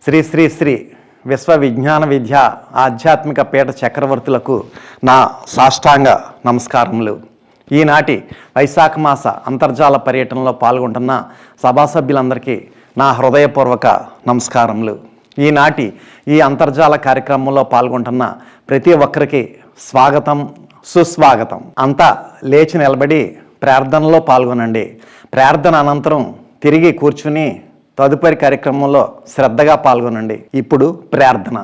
శ్రీ శ్రీ శ్రీ విశ్వ విజ్ఞాన విద్య ఆధ్యాత్మిక పీఠ చక్రవర్తులకు నా సాష్టాంగ నమస్కారములు. ఈనాటి వైశాఖ మాస అంతర్జాల పర్యటనలో పాల్గొంటున్న సభా సభ్యులందరికీ నా హృదయపూర్వక నమస్కారములు. ఈనాటి ఈ అంతర్జాల కార్యక్రమంలో పాల్గొంటున్న ప్రతి ఒక్కరికి స్వాగతం, సుస్వాగతం. అంతా లేచి నిలబడి ప్రార్థనలో పాల్గొనండి. ప్రార్థన అనంతరం తిరిగి కూర్చుని తదుపరి కార్యక్రమంలో శ్రద్ధగా పాల్గొనండి. ఇప్పుడు ప్రార్థన.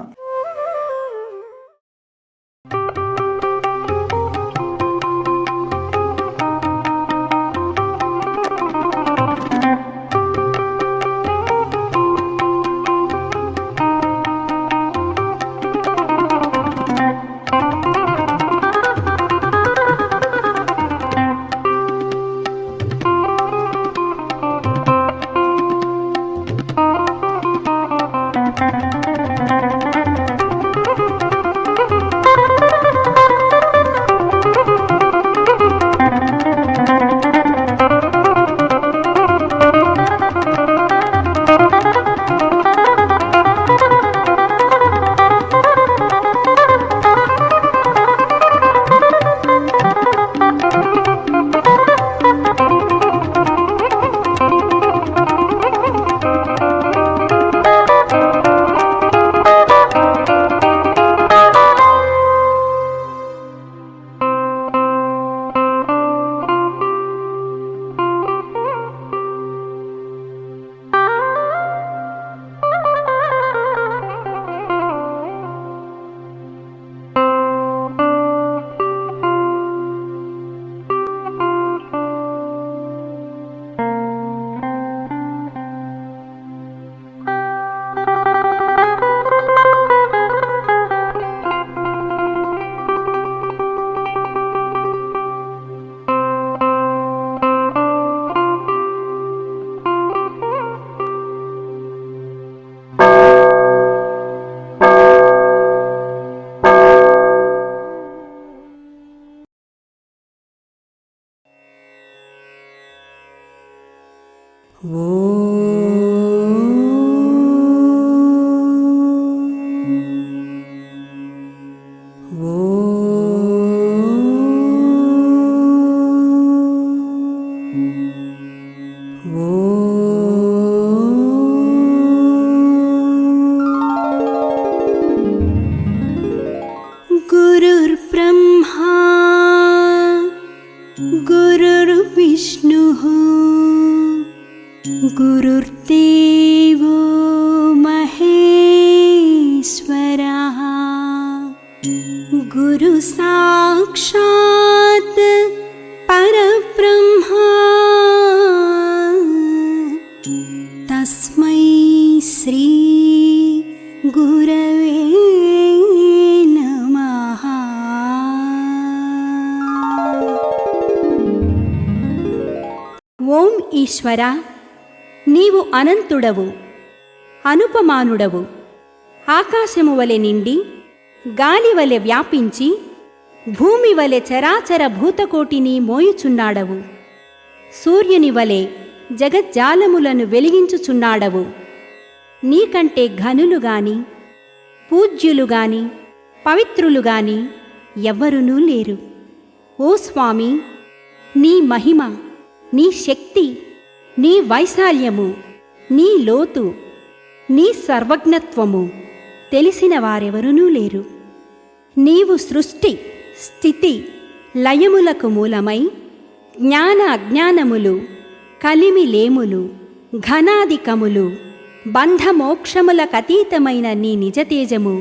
गुरुर्ब्रह्मा गुरुर्विष्णुः गुरुर्देवो महेश्वरः गुरु साक्षात् परब्रह्मा तस्मै श्री गुरवे नमः. ఓం ఈశ్వర, నీవు అనంతుడవు, అనుపమానుడవు. ఆకాశము వలె నిండి, గాలి వలె వ్యాపించి, భూమి వలె చరాచర భూతకోటిని మోయుచున్నాడవు. సూర్యుని వలె జగజ్జాలములను వెలిగించుచున్నాడవు. నీకంటే ఘనులు గాని, పూజ్యులు గాని, పవిత్రులు గాని ఎవ్వరునూ లేరు. ఓ స్వామి, నీ మహిమ, నీ శక్తి, నీ వైశాల్యము, నీ లోతు, నీ సర్వజ్ఞత్వము తెలిసిన వారెవరునూ లేరు. నీవు సృష్టి, స్థితి, లయములకు మూలమై జ్ఞాన అజ్ఞానములు, కలిమి లేములు, ఘనాధికములు, బంధమోక్షములకతీతమైన నీ నిజతేజము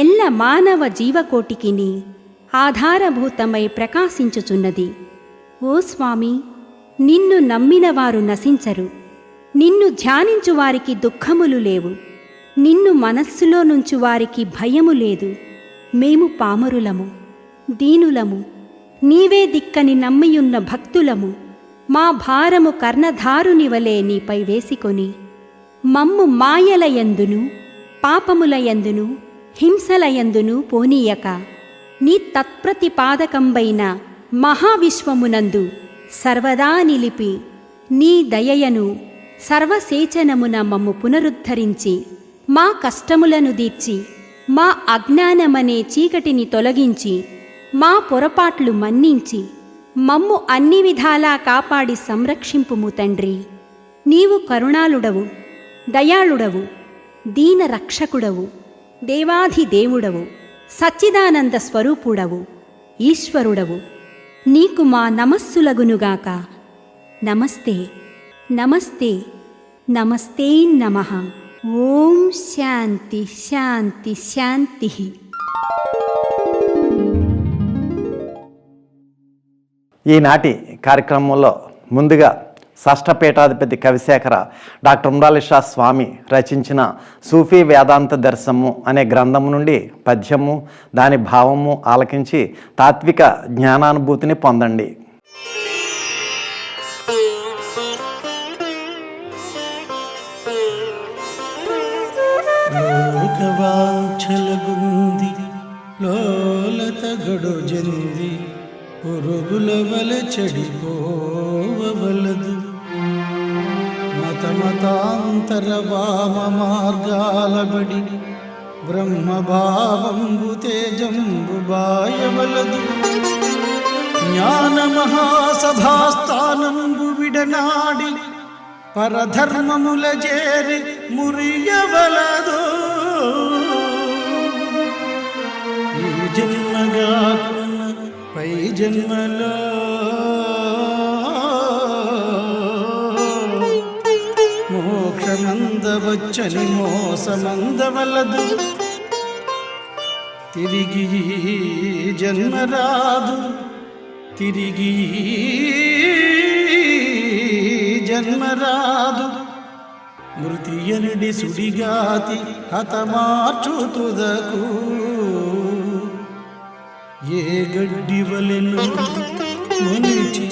ఎల్ల మానవ జీవకోటికిని ఆధారభూతమై ప్రకాశించుచున్నది. ఓ స్వామి, నిన్ను నమ్మిన వారు నశించరు. నిన్ను ధ్యానించు వారికి దుఃఖములు లేవు. నిన్ను మనస్సులో నుంచు వారికి భయము లేదు. మేము పామరులము, దీనులము, నీవే దిక్కని నమ్మియున్న భక్తులము. మా భారము కర్ణధారుని వలె నీపై వేసికొని మమ్ము మాయలయందును, పాపములయందును, హింసలయందును పోనీయక నీ తత్ప్రతిపాదకంబైన మహావిశ్వమునందు సర్వదా నిలిపి నీ దయయను సర్వసేచనమున మమ్ము పునరుద్ధరించి మా కష్టములను దీర్చి మా అజ్ఞానమనే చీకటిని తొలగించి మా పొరపాట్లు మన్నించి మమ్ము అన్ని విధాలా కాపాడి సంరక్షింపుము తండ్రి. నీవు కరుణాళుడవు, దయాళుడవు, దీన రక్షకుడవు, దేవాధిదేవుడవు, సచ్చిదానంద స్వరూపుడవు, ఈశ్వరుడవు. నీకు మా నమస్సులగునుగాక. నమస్తే నమస్తే నమస్తే నమః. ఓం శాంతి శాంతి శాంతి. ఈనాటి కార్యక్రమంలో ముందుగా షష్ఠపీఠాధిపతి కవిశేఖర డాక్టర్ ఉమ్రాలిషా స్వామి రచించిన సూఫీ వేదాంత దర్శనము అనే గ్రంథము నుండి పద్యము దాని భావము ఆలకించి తాత్విక జ్ఞానానుభూతిని పొందండి. లోకవాంఛలగుంది లోలత గడుజంది పురుగుల వల చెడిపోవలదు. మతమతాంతర వామ మార్గాలబడి బ్రహ్మభావంబు తేజంబు బాయవలదు. జ్ఞాన మహాసభాస్థానంబు విడనాడి పరధర్మముల చేరి మురియవలదు. ఈ జన్మగాకున్న పై జన్మలో మోక్షమందవచ్చని మోసమందవలదు. తిరిగి జన్మరాదు, తిరిగి జన్మరాదు. మృతియనుడి సుడిగాతి హతమార్చుతుదకు. ఏ గడ్డి వలెను మునిచి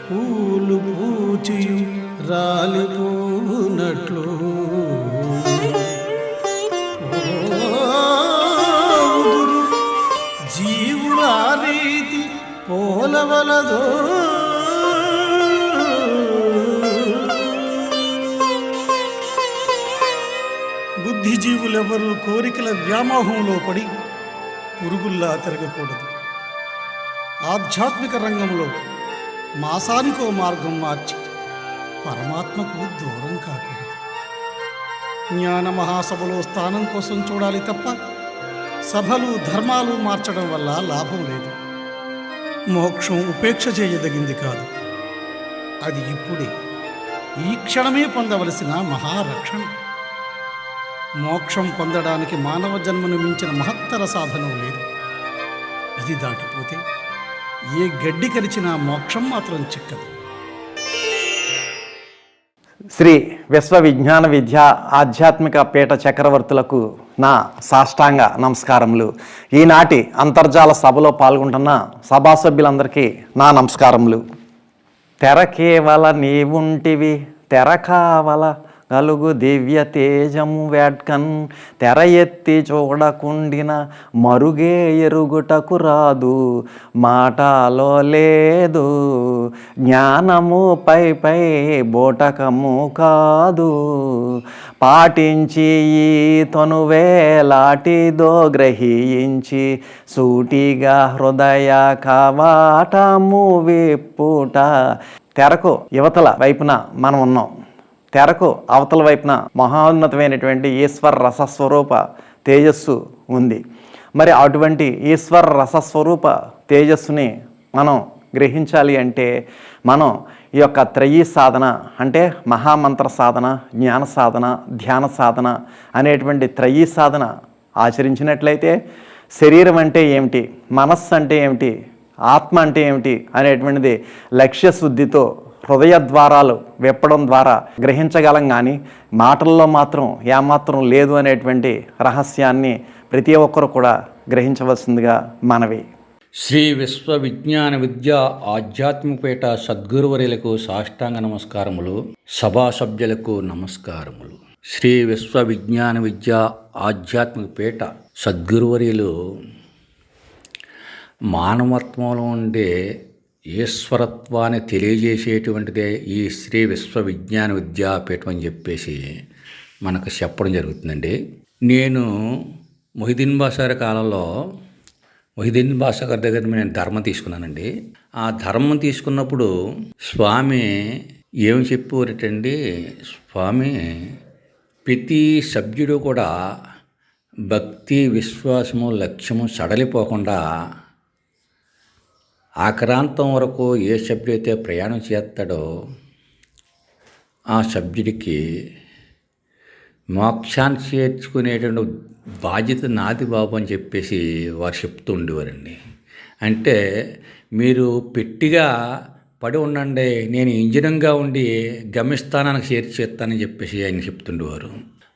పూలు పూచియు రాలిపోనట్లు జీవుల రీతి పోలవలదో. బుద్ధిజీవులెవరూ కోరికల వ్యామోహంలో పడి పురుగుల్లా తిరగకూడదు. ఆధ్యాత్మిక రంగంలో మాసానికో మార్గం మార్చి పరమాత్మకు దూరం కాకూడదు. జ్ఞాన మహాసభలో స్థానం కోసం చూడాలి తప్ప సభలు ధర్మాలు మార్చడం వల్ల లాభం లేదు. మోక్షం ఉపేక్ష చేయదగింది కాదు. అది ఇప్పుడే ఈ క్షణమే పొందవలసిన మహారక్షణ. మోక్షం పొందడానికి మానవ జన్మను మించిన మహత్తర సాధనం లేదు. ఇది దాటిపోతే ఏ గడ్డి కరిచినా మోక్షం మాత్రం చిక్కదు. శ్రీ విశ్వవిజ్ఞాన విద్య ఆధ్యాత్మిక పీఠ చక్రవర్తులకు నా సాష్టాంగ నమస్కారములు. ఈనాటి అంతర్జాల సభలో పాల్గొంటున్న సభా సభ్యులందరికీ నా నమస్కారములు. తెర కేవల నీవుంటివి, తెర కావల గలుగు దివ్య తేజము వేడ్కన్, తెర ఎత్తి చూడకుండిన మరుగే ఎరుగుటకు రాదు, మాటలో లేదు జ్ఞానము పై పై బోటకము కాదు, పాటించి ఈ తనువేలాటిదో గ్రహించి సూటిగా హృదయ కవాటము విప్పుట. తెరకు యువతల వైపున మనం ఉన్నాం. తెరకు అవతల వైపున మహోన్నతమైనటువంటి ఈశ్వర రసస్వరూప తేజస్సు ఉంది. మరి అటువంటి ఈశ్వర రసస్వరూప తేజస్సుని మనం గ్రహించాలి అంటే మనం ఈ యొక్క త్రయీ సాధన అంటే మహామంత్ర సాధన, జ్ఞాన సాధన, ధ్యాన సాధన అనేటువంటి త్రయీ సాధన ఆచరించినట్లయితే శరీరం అంటే ఏమిటి, మనస్సు అంటే ఏమిటి, ఆత్మ అంటే ఏమిటి అనేటువంటిది లక్ష్య శుద్ధితో హృదయ ద్వారాలు విప్పడం ద్వారా గ్రహించగలం. కానీ మాటల్లో మాత్రం ఏమాత్రం లేదు అనేటువంటి రహస్యాన్ని ప్రతి ఒక్కరు కూడా గ్రహించవలసిందిగా మనవి. శ్రీ విశ్వవిజ్ఞాన విద్య ఆధ్యాత్మికపేట సద్గురువర్యులకు సాష్టాంగ నమస్కారములు. సభా సభ్యులకు నమస్కారములు. శ్రీ విశ్వవిజ్ఞాన విద్య ఆధ్యాత్మికపేట సద్గురువర్యులు మానవత్వంలో ఉండే ఈశ్వరత్వాన్ని తెలియజేసేటువంటిదే ఈ శ్రీ విశ్వవిజ్ఞాన విద్యాపీఠం అని చెప్పేసి మనకు చెప్పడం జరుగుతుందండి. నేను మొహిద్దీన్ బాషా గారి కాలంలో మొహిద్దీన్ బాషా గారి దగ్గర నేను ధర్మం తీసుకున్నానండి. ఆ ధర్మం తీసుకున్నప్పుడు స్వామి ఏమి చెప్పారటండి, స్వామి ప్రతి సభ్యుడు కూడా భక్తి, విశ్వాసము, లక్ష్యము సడలిపోకుండా ఆక్రాంతం వరకు ఏ సభ్యుడైతే ప్రయాణం చేస్తాడో ఆ సభ్యుడికి మోక్షాన్ని చేర్చుకునేటువంటి బాధ్యత నాది బాబు అని చెప్పేసి వారు చెప్తూ ఉండేవారండి. అంటే మీరు పెట్టిగా పడి ఉండండి, నేను ఇంజనంగా ఉండి గమ్యస్థానానికి చేర్చేస్తానని చెప్పేసి ఆయన చెప్తుండేవారు.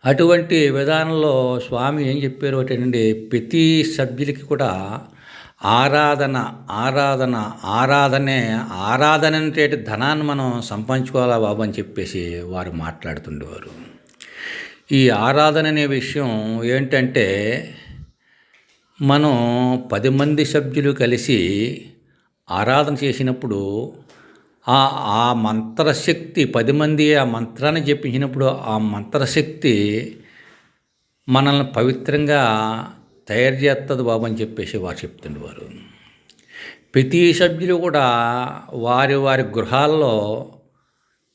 అటువంటి విధానంలో స్వామి ఏం చెప్పారు అంటే, ప్రతి సభ్యులకి కూడా ఆరాధన అంటే ధనాన్ని మనం సంపాదించుకోవాలా బాబు అని చెప్పేసి వారు మాట్లాడుతుండేవారు. ఈ ఆరాధన అనే విషయం ఏంటంటే, మనం 10 మంది సభ్యులు కలిసి ఆరాధన చేసినప్పుడు ఆ మంత్రశక్తి 10 మంది ఆ మంత్రాన్ని జపించినప్పుడు ఆ మంత్రశక్తి మనల్ని పవిత్రంగా తయారు చేస్తుంది బాబు అని చెప్పేసి వారు చెప్తుండేవారు. ప్రతి సభ్యులు కూడా వారి వారి గృహాల్లో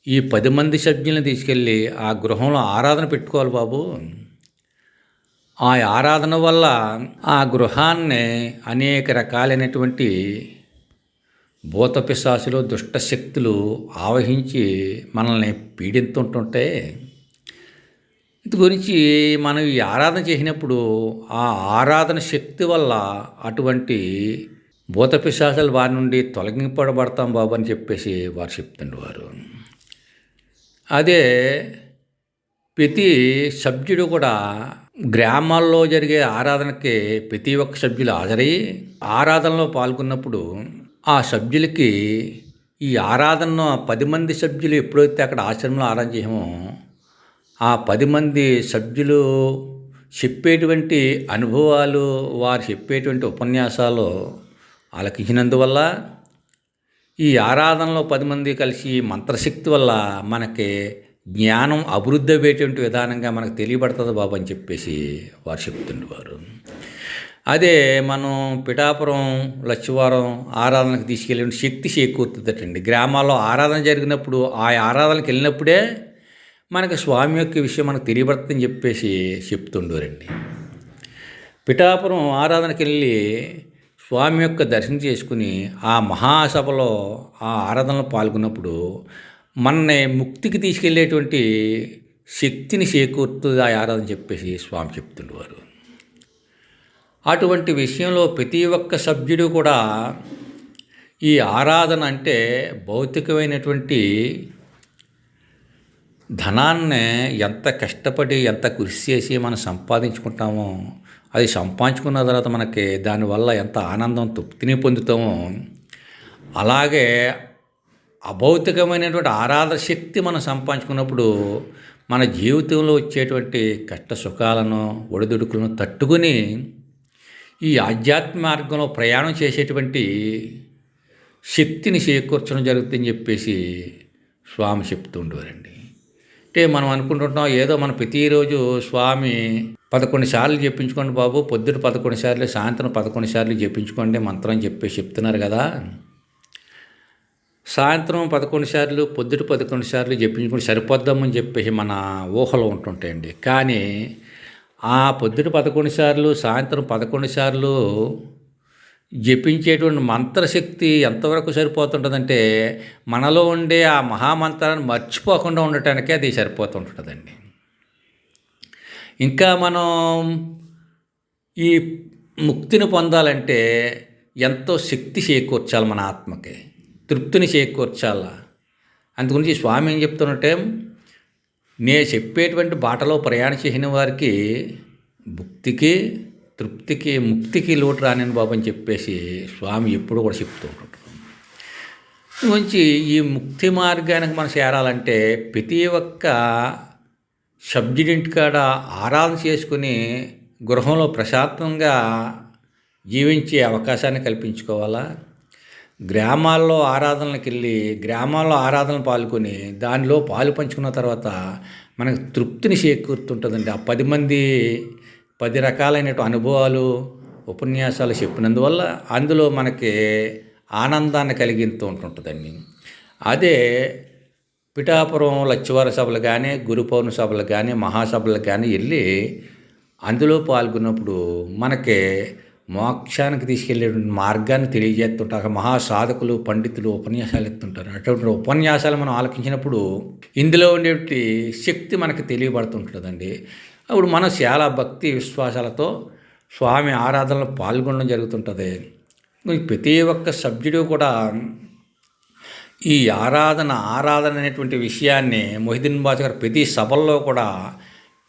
ఈ 10 మంది సభ్యులను తీసుకెళ్ళి ఆ గృహంలో ఆరాధన పెట్టుకోవాలి బాబు. ఆ ఆరాధన వల్ల ఆ గృహాన్ని అనేక రకాలైనటువంటి భూత పిశాచులు, దుష్టశక్తులు ఆవహించి మనల్ని పీడిస్తుంటుంటే, ఇది గురించి మనం ఈ ఆరాధన చేసినప్పుడు ఆ ఆరాధన శక్తి వల్ల అటువంటి భూత పిశాచాలు వారి నుండి తొలగింపబడతాం బాబు అని చెప్పేసి వారు చెప్తుండేవారు. అదే ప్రతి సభ్యుడు కూడా గ్రామాల్లో జరిగే ఆరాధనకి ప్రతి ఒక్క సభ్యులు హాజరయ్యి ఆరాధనలో పాల్గొన్నప్పుడు ఆ సభ్యులకి ఈ ఆరాధనను 10 మంది సభ్యులు ఎప్పుడైతే అక్కడ ఆశ్రమంలో ఆరాధన చేయమో ఆ 10 మంది సభ్యులు చెప్పేటువంటి అనుభవాలు, వారు చెప్పేటువంటి ఉపన్యాసాలు ఆలకించినందువల్ల ఈ ఆరాధనలో 10 మంది కలిసి మంత్రశక్తి వల్ల మనకి జ్ఞానం అభివృద్ధి అయ్యేటువంటి విధానంగా మనకు తెలియబడుతుంది బాబు అని చెప్పేసి వారు చెప్తుండేవారు. అదే మనం పిఠాపురం, లచ్చివారం ఆరాధనకు తీసుకెళ్ళిన శక్తి చేకూరుతుందటండి. గ్రామాల్లో ఆరాధన జరిగినప్పుడు ఆ ఆరాధనకి వెళ్ళినప్పుడే మనకి స్వామి యొక్క విషయం మనకు తెలియబడుతుందని చెప్పేసి చెప్తుండేవారండి. పిఠాపురం ఆరాధనకి వెళ్ళి స్వామి యొక్క దర్శనం చేసుకుని ఆ మహాసభలో ఆ ఆరాధనలో పాల్గొన్నప్పుడు మనని ముక్తికి తీసుకెళ్ళేటువంటి శక్తిని చేకూరుతుంది ఆ ఆరాధన చెప్పేసి స్వామి చెప్తుండేవారు. అటువంటి విషయంలో ప్రతి ఒక్క సభ్యుడు కూడా ఈ ఆరాధన అంటే భౌతికమైనటువంటి ధనాన్ని ఎంత కష్టపడి ఎంత కృషి చేసి మనం సంపాదించుకుంటామో, అది సంపాదించుకున్న తర్వాత మనకి దానివల్ల ఎంత ఆనందం, తృప్తిని పొందుతామో, అలాగే అభౌతికమైనటువంటి ఆరాధన శక్తి మనం సంపాదించుకున్నప్పుడు మన జీవితంలో వచ్చేటువంటి కష్ట సుఖాలను, ఒడిదుడుకులను తట్టుకుని ఈ ఆధ్యాత్మిక మార్గంలో ప్రయాణం చేసేటువంటి శక్తిని చేకూర్చడం జరుగుతుందని చెప్పేసి స్వామి చెప్తూ ఉండేవారండి. అంటే మనం అనుకుంటుంటాం ఏదో మనం ప్రతిరోజు స్వామి 11 సార్లు చెప్పించుకోండి బాబు, పొద్దుట 11 సార్లు, సాయంత్రం 11 సార్లు చెప్పించుకోండి మంత్రం అని చెప్పేసి చెప్తున్నారు కదా. సాయంత్రం 11 సార్లు, పొద్దుట 11 సార్లు చెప్పించుకుంటే సరిపోద్దామని చెప్పేసి మన ఊహలో ఉంటుంటాయండి. కానీ ఆ పొద్దుట 11 సార్లు, సాయంత్రం 11 సార్లు జపించేటువంటి మంత్రశక్తి ఎంతవరకు సరిపోతుంటుందంటే మనలో ఉండే ఆ మహామంత్రాన్ని మర్చిపోకుండా ఉండటానికే అది సరిపోతుంటుందండి. ఇంకా మనం ఈ ముక్తిని పొందాలంటే ఎంతో శక్తి చేకూర్చాలి, మన ఆత్మకి తృప్తిని చేకూర్చాలా. అందుగురించి స్వామి ఏం చెప్తున్నట్టే, నేను చెప్పేటువంటి బాటలో ప్రయాణం చేసిన వారికి భుక్తికి, తృప్తికి, ముక్తికి లోటు రానిని బాబు అని చెప్పేసి స్వామి ఎప్పుడు కూడా చెప్తూ ఉంటారు. మంచి ఈ ముక్తి మార్గానికి మనం చేరాలంటే ప్రతి ఒక్క సభ్యుడింటికాడ ఆరాధన చేసుకుని గృహంలో ప్రశాంతంగా జీవించే అవకాశాన్ని కల్పించుకోవాలా. గ్రామాల్లో ఆరాధనలకు వెళ్ళి గ్రామాల్లో ఆరాధనలు పాల్గొని దానిలో పాలు పంచుకున్న తర్వాత మనకు తృప్తిని చేకూరుతుంటుందండి. ఆ 10 మంది 10 రకాలైన అనుభవాలు ఉపన్యాసాలు చెప్పినందువల్ల అందులో మనకి ఆనందాన్ని కలిగిస్తూ ఉంటుంటుందండి. అదే పిఠాపురం లచ్చివార సభలు కానీ, గురు పౌర్ణ సభలు కానీ, మహాసభలకు కానీ వెళ్ళి అందులో పాల్గొన్నప్పుడు మనకి మోక్షానికి తీసుకెళ్లేటువంటి మార్గాన్ని తెలియజేస్తుంటారు. మహాసాధకులు పండితులు ఉపన్యాసాలు ఇస్తుంటారు. అటువంటి ఉపన్యాసాలు మనం ఆలకించినప్పుడు ఇందులో ఉండేటువంటి శక్తి మనకి తెలియబడుతుంటుందండి. అప్పుడు మనం చాలా భక్తి విశ్వాసాలతో స్వామి ఆరాధనలో పాల్గొనడం జరుగుతుంటుంది. ప్రతి ఒక్క సభ్యుడు కూడా ఈ ఆరాధన అనేటువంటి విషయాన్ని మొహిద్దీన్ బాషా గారు ప్రతి సభల్లో కూడా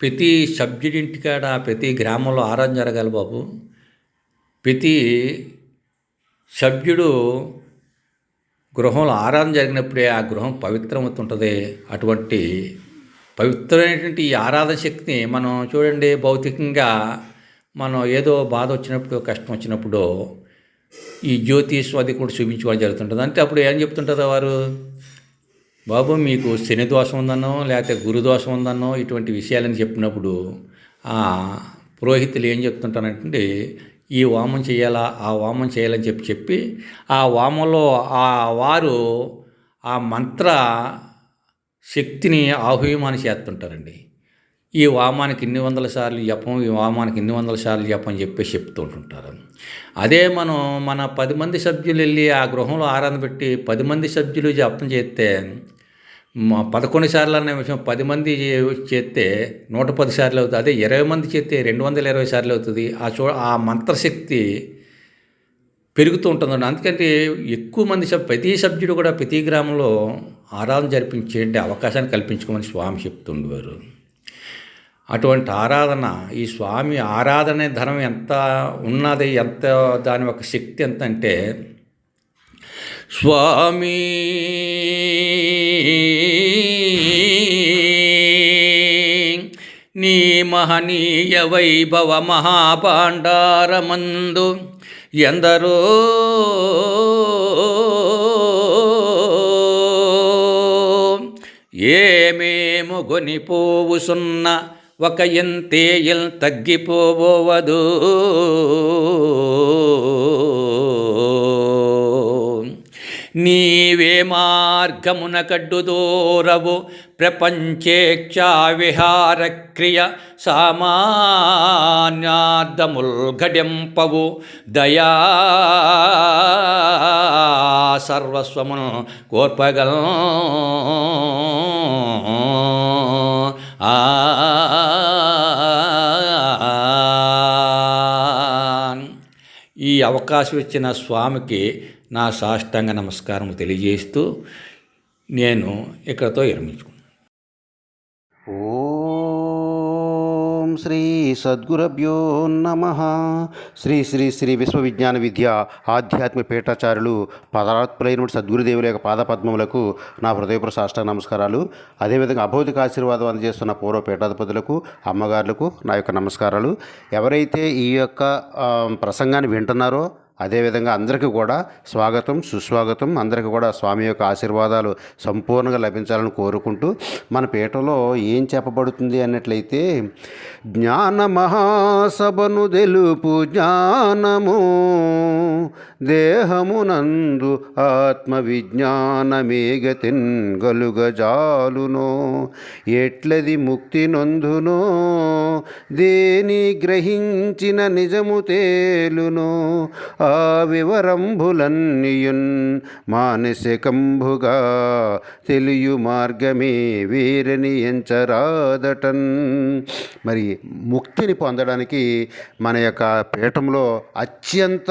ప్రతి సభ్యుడింటికాడ ప్రతి గ్రామంలో ఆరాధన జరగాలి బాబు. ప్రతి సభ్యుడు గృహంలో ఆరాధన జరిగినప్పుడే ఆ గృహం పవిత్రమవుతుంటుంది. అటువంటి పవిత్రమైనటువంటి ఈ ఆరాధన శక్తిని మనం చూడండి, భౌతికంగా మనం ఏదో బాధ వచ్చినప్పుడు కష్టం వచ్చినప్పుడు ఈ జ్యోతిష్యం అది కూడా చూపించుకోవడం జరుగుతుంటుంది. అంటే అప్పుడు ఏం చెప్తుంటారు వారు, బాబు మీకు శని దోషం ఉందనో లేకపోతే గురు దోషం ఉందనో ఇటువంటి విషయాలని చెప్పినప్పుడు ఆ పురోహితులు ఏం చెప్తుంటారంటే ఈ వామం చేయాలా ఆ వామం చేయాలని చెప్పి ఆ వామంలో వారు ఆ మంత్ర శక్తిని ఆహ్వానం చేస్తుంటారండి. ఈ వామానికి ఇన్ని వందల సార్లు జపం, ఈ వామానికి ఇన్ని వందల సార్లు జపం అని చెప్పేసి చెప్తూ ఉంటుంటారు. అదే మనం మన 10 మంది సభ్యులు వెళ్ళి ఆ గృహంలో ఆరాధన పెట్టి 10 మంది సభ్యులు జపం చేస్తే 11 సార్లు అనే విషయం 10 మంది చేస్తే 110 సార్లు అవుతుంది. అదే 20 మంది చేస్తే 220 సార్లు అవుతుంది. ఆ మంత్రశక్తి పెరుగుతూ ఉంటుందండి. అందుకంటే ఎక్కువ మంది ప్రతి సభ్యుడు కూడా ప్రతి గ్రామంలో ఆరాధన జరిపించే అవకాశాన్ని కల్పించుకోమని స్వామి చెప్తుండేవారు. అటువంటి ఆరాధన, ఈ స్వామి ఆరాధన ధనం ఎంత ఉన్నది, ఎంత దాని యొక్క శక్తి ఎంత అంటే, స్వామి నీ మహనీయ వైభవ మహాభాండారమందు ఎందరో ఏమేము గొనిపోవుసున్న ఒక ఎంతేయల్ తగ్గిపోవదు. నీవే మార్గమున కడ్డుదోరవు ప్రపంచేక్షా విహార క్రియ సామాన్యార్థముల్ గడెంపవు దయా సర్వస్వమును కోర్పగల్ ఈ అవకాశం ఇచ్చిన స్వామికి నా సాష్టాంగ నమస్కారం తెలియజేస్తూ నేను ఇక్కడతో విరమించుకున్నాను. ఓం శ్రీ సద్గురభ్యో నమః. శ్రీ శ్రీ శ్రీ విశ్వవిజ్ఞాన విద్య ఆధ్యాత్మిక పీఠాచార్యులు పదాత్ములైన సద్గురుదేవుల యొక్క పాదపద్మములకు నా హృదయపూర్వక సాష్టాంగ నమస్కారాలు. అదేవిధంగా అభౌతిక ఆశీర్వాదం అందజేస్తున్న పూర్వ పీఠాధిపతులకు, అమ్మగారులకు నా యొక్క నమస్కారాలు. ఎవరైతే ఈ యొక్క ప్రసంగాన్ని వింటున్నారో అదేవిధంగా అందరికీ కూడా స్వాగతం, సుస్వాగతం. అందరికీ కూడా స్వామి యొక్క ఆశీర్వాదాలు సంపూర్ణంగా లభించాలని కోరుకుంటూ, మన పీఠంలో ఏం చెప్పబడుతుంది అన్నట్లయితే, జ్ఞాన మహాసభను తెలుపు జ్ఞానము దేహమునందు ఆత్మవిజ్ఞానమేగతిన్ గలుగజాలునో ఎట్లది ముక్తి నొందునో దేని గ్రహించిన నిజము తేలునో ఆ వివరంబులన్నియున్ మానసికంబుగా తెలియు మార్గమే వీరని ఎంచరాదటన్. మరి ముక్తిని పొందడానికి మన యొక్క పీఠంలో అత్యంత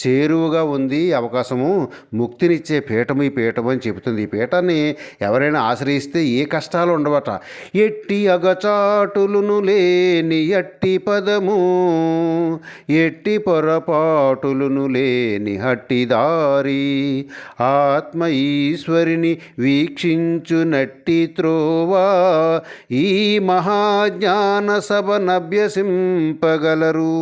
చేరువుగా ఉంది అవకాశము. ముక్తినిచ్చే పీఠము ఈ పీఠము అని చెబుతుంది. ఈ పీఠాన్ని ఎవరైనా ఆశ్రయిస్తే ఏ కష్టాలు ఉండవట. ఎట్టి అగచాటులును లేని ఎట్టి పదము, ఎట్టి పొరపాటులు పాలును లేని హట్టిదారి ఆత్మ ఈశ్వరిని వీక్షించు నట్టి త్రోవా ఈ మహాజ్ఞాన సభనభ్యసింపగలరు.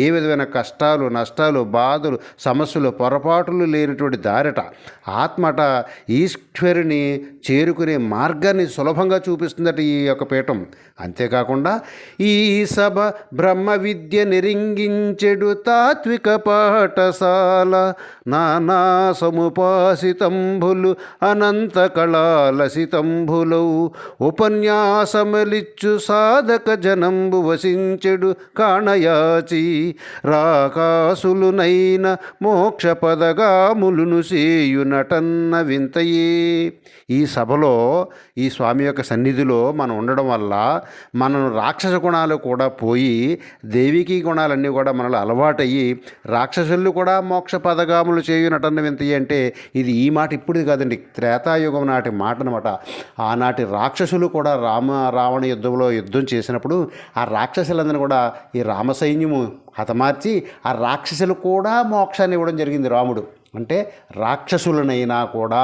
ఏ విధమైన కష్టాలు, నష్టాలు, బాధలు, సమస్యలు, పొరపాటులు లేనటువంటి దారిట ఆత్మట ఈశ్వరుని చేరుకునే మార్గాన్ని సులభంగా చూపిస్తుందట ఈ యొక్క పీఠం. అంతేకాకుండా ఈ సభ బ్రహ్మ విద్య నిరింగించెడు తాత్విక పాఠశాల నానా సముపాసితంబులు అనంత కళాలసితంబులౌ ఉపన్యాసమలిచ్చు సాధక జనంబు వసించెడు కాణయాచి రాకాసులునైన మోక్ష పదగాములును సేయునటన్న వింతయే. ఈ సభలో ఈ స్వామి యొక్క సన్నిధిలో మనం ఉండడం వల్ల మనం రాక్షస గుణాలు కూడా పోయి దేవికీ గుణాలన్నీ కూడా మనలో అలవాటయ్యి రాక్షసులు కూడా మోక్ష పదగాములు చేయునటన్న వింతయే అంటే ఇది ఈ మాట ఇప్పుడు కాదండి, త్రేతాయుగం నాటి మాట అనమాట. ఆనాటి రాక్షసులు కూడా రావణ యుద్ధంలో యుద్ధం చేసినప్పుడు ఆ రాక్షసులందరూ కూడా ఈ రామసైన్యము హతమార్చి ఆ రాక్షసులు కూడా మోక్షాన్ని ఇవ్వడం జరిగింది రాముడు. అంటే రాక్షసులనైనా కూడా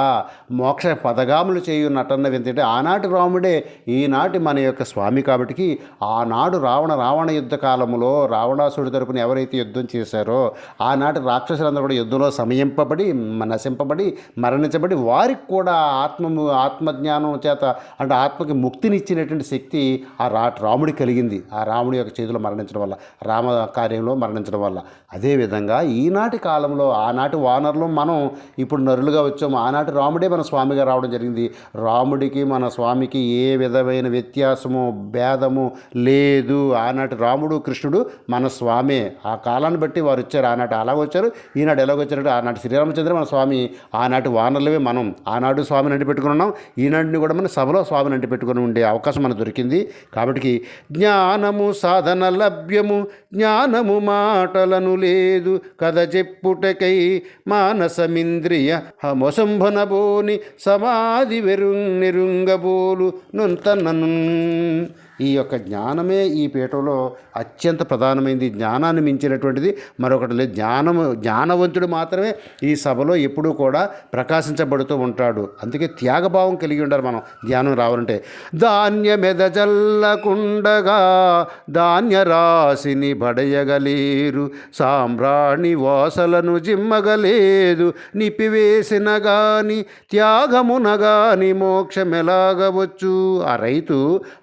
మోక్ష పదగాములు చేయున్నటన్న వింతంటే ఆనాటి రాముడే ఈనాటి మన యొక్క స్వామి. కాబట్టి ఆనాడు రావణ యుద్ధ కాలంలో రావణాసుడి తరపున ఎవరైతే యుద్ధం చేశారో ఆనాటి రాక్షసులందరూ కూడా యుద్ధంలో సమయింపబడి నశింపబడి మరణించబడి వారికి కూడా ఆత్మజ్ఞానం చేత అంటే ఆత్మకి ముక్తినిచ్చినటువంటి శక్తి ఆ రాముడికి కలిగింది. ఆ రాముడి యొక్క చేతిలో మరణించడం వల్ల, రామ కార్యంలో మరణించడం వల్ల. అదేవిధంగా ఈనాటి కాలంలో ఆనాటి వానరులు మనం ఇప్పుడు నరులుగా వచ్చాము. ఆనాటి రాముడే మన స్వామిగా రావడం జరిగింది. రాముడికి మన స్వామికి ఏ విధమైన వ్యత్యాసము భేదము లేదు. ఆనాటి రాముడు కృష్ణుడు మన స్వామే. ఆ కాలాన్ని బట్టి వారు వచ్చారు. ఆనాటి అలాగ వచ్చారు, ఈనాడు ఎలాగొచ్చారంటే ఆనాటి శ్రీరామచంద్ర మన స్వామి, ఆనాటి వానరులవే మనం. ఆనాడు స్వామిని అంటి పెట్టుకుని ఉన్నాం, ఈనాటిని కూడా మన సభలో స్వామిని అంటి పెట్టుకుని ఉండే అవకాశం మనకు దొరికింది. కాబట్టి జ్ఞానము సాధన లభ్యము, జ్ఞానము మాటలను లేదు కథ చెప్పుటకై మానసమింద్రియ మొసంభనబోని సమాధి నెరుంగబోలు నొంతనను. ఈ యొక్క జ్ఞానమే ఈ పీఠంలో అత్యంత ప్రధానమైనది. జ్ఞానాన్ని మించినటువంటిది మరొకటి లేదు. జ్ఞానవంతుడు మాత్రమే ఈ సభలో ఎప్పుడూ కూడా ప్రకాశించబడుతూ ఉంటాడు. అందుకే త్యాగభావం కలిగి ఉండాలి మనం జ్ఞానం రావాలంటే. ధాన్యమెదజల్లకుండగా ధాన్య రాశిని బడయగలేరు, సాంబ్రాణి వాసలను జిమ్మగలేదు, నిప్పివేసిన గాని త్యాగమున గాని మోక్షమెలాగవచ్చు. ఆ రైతు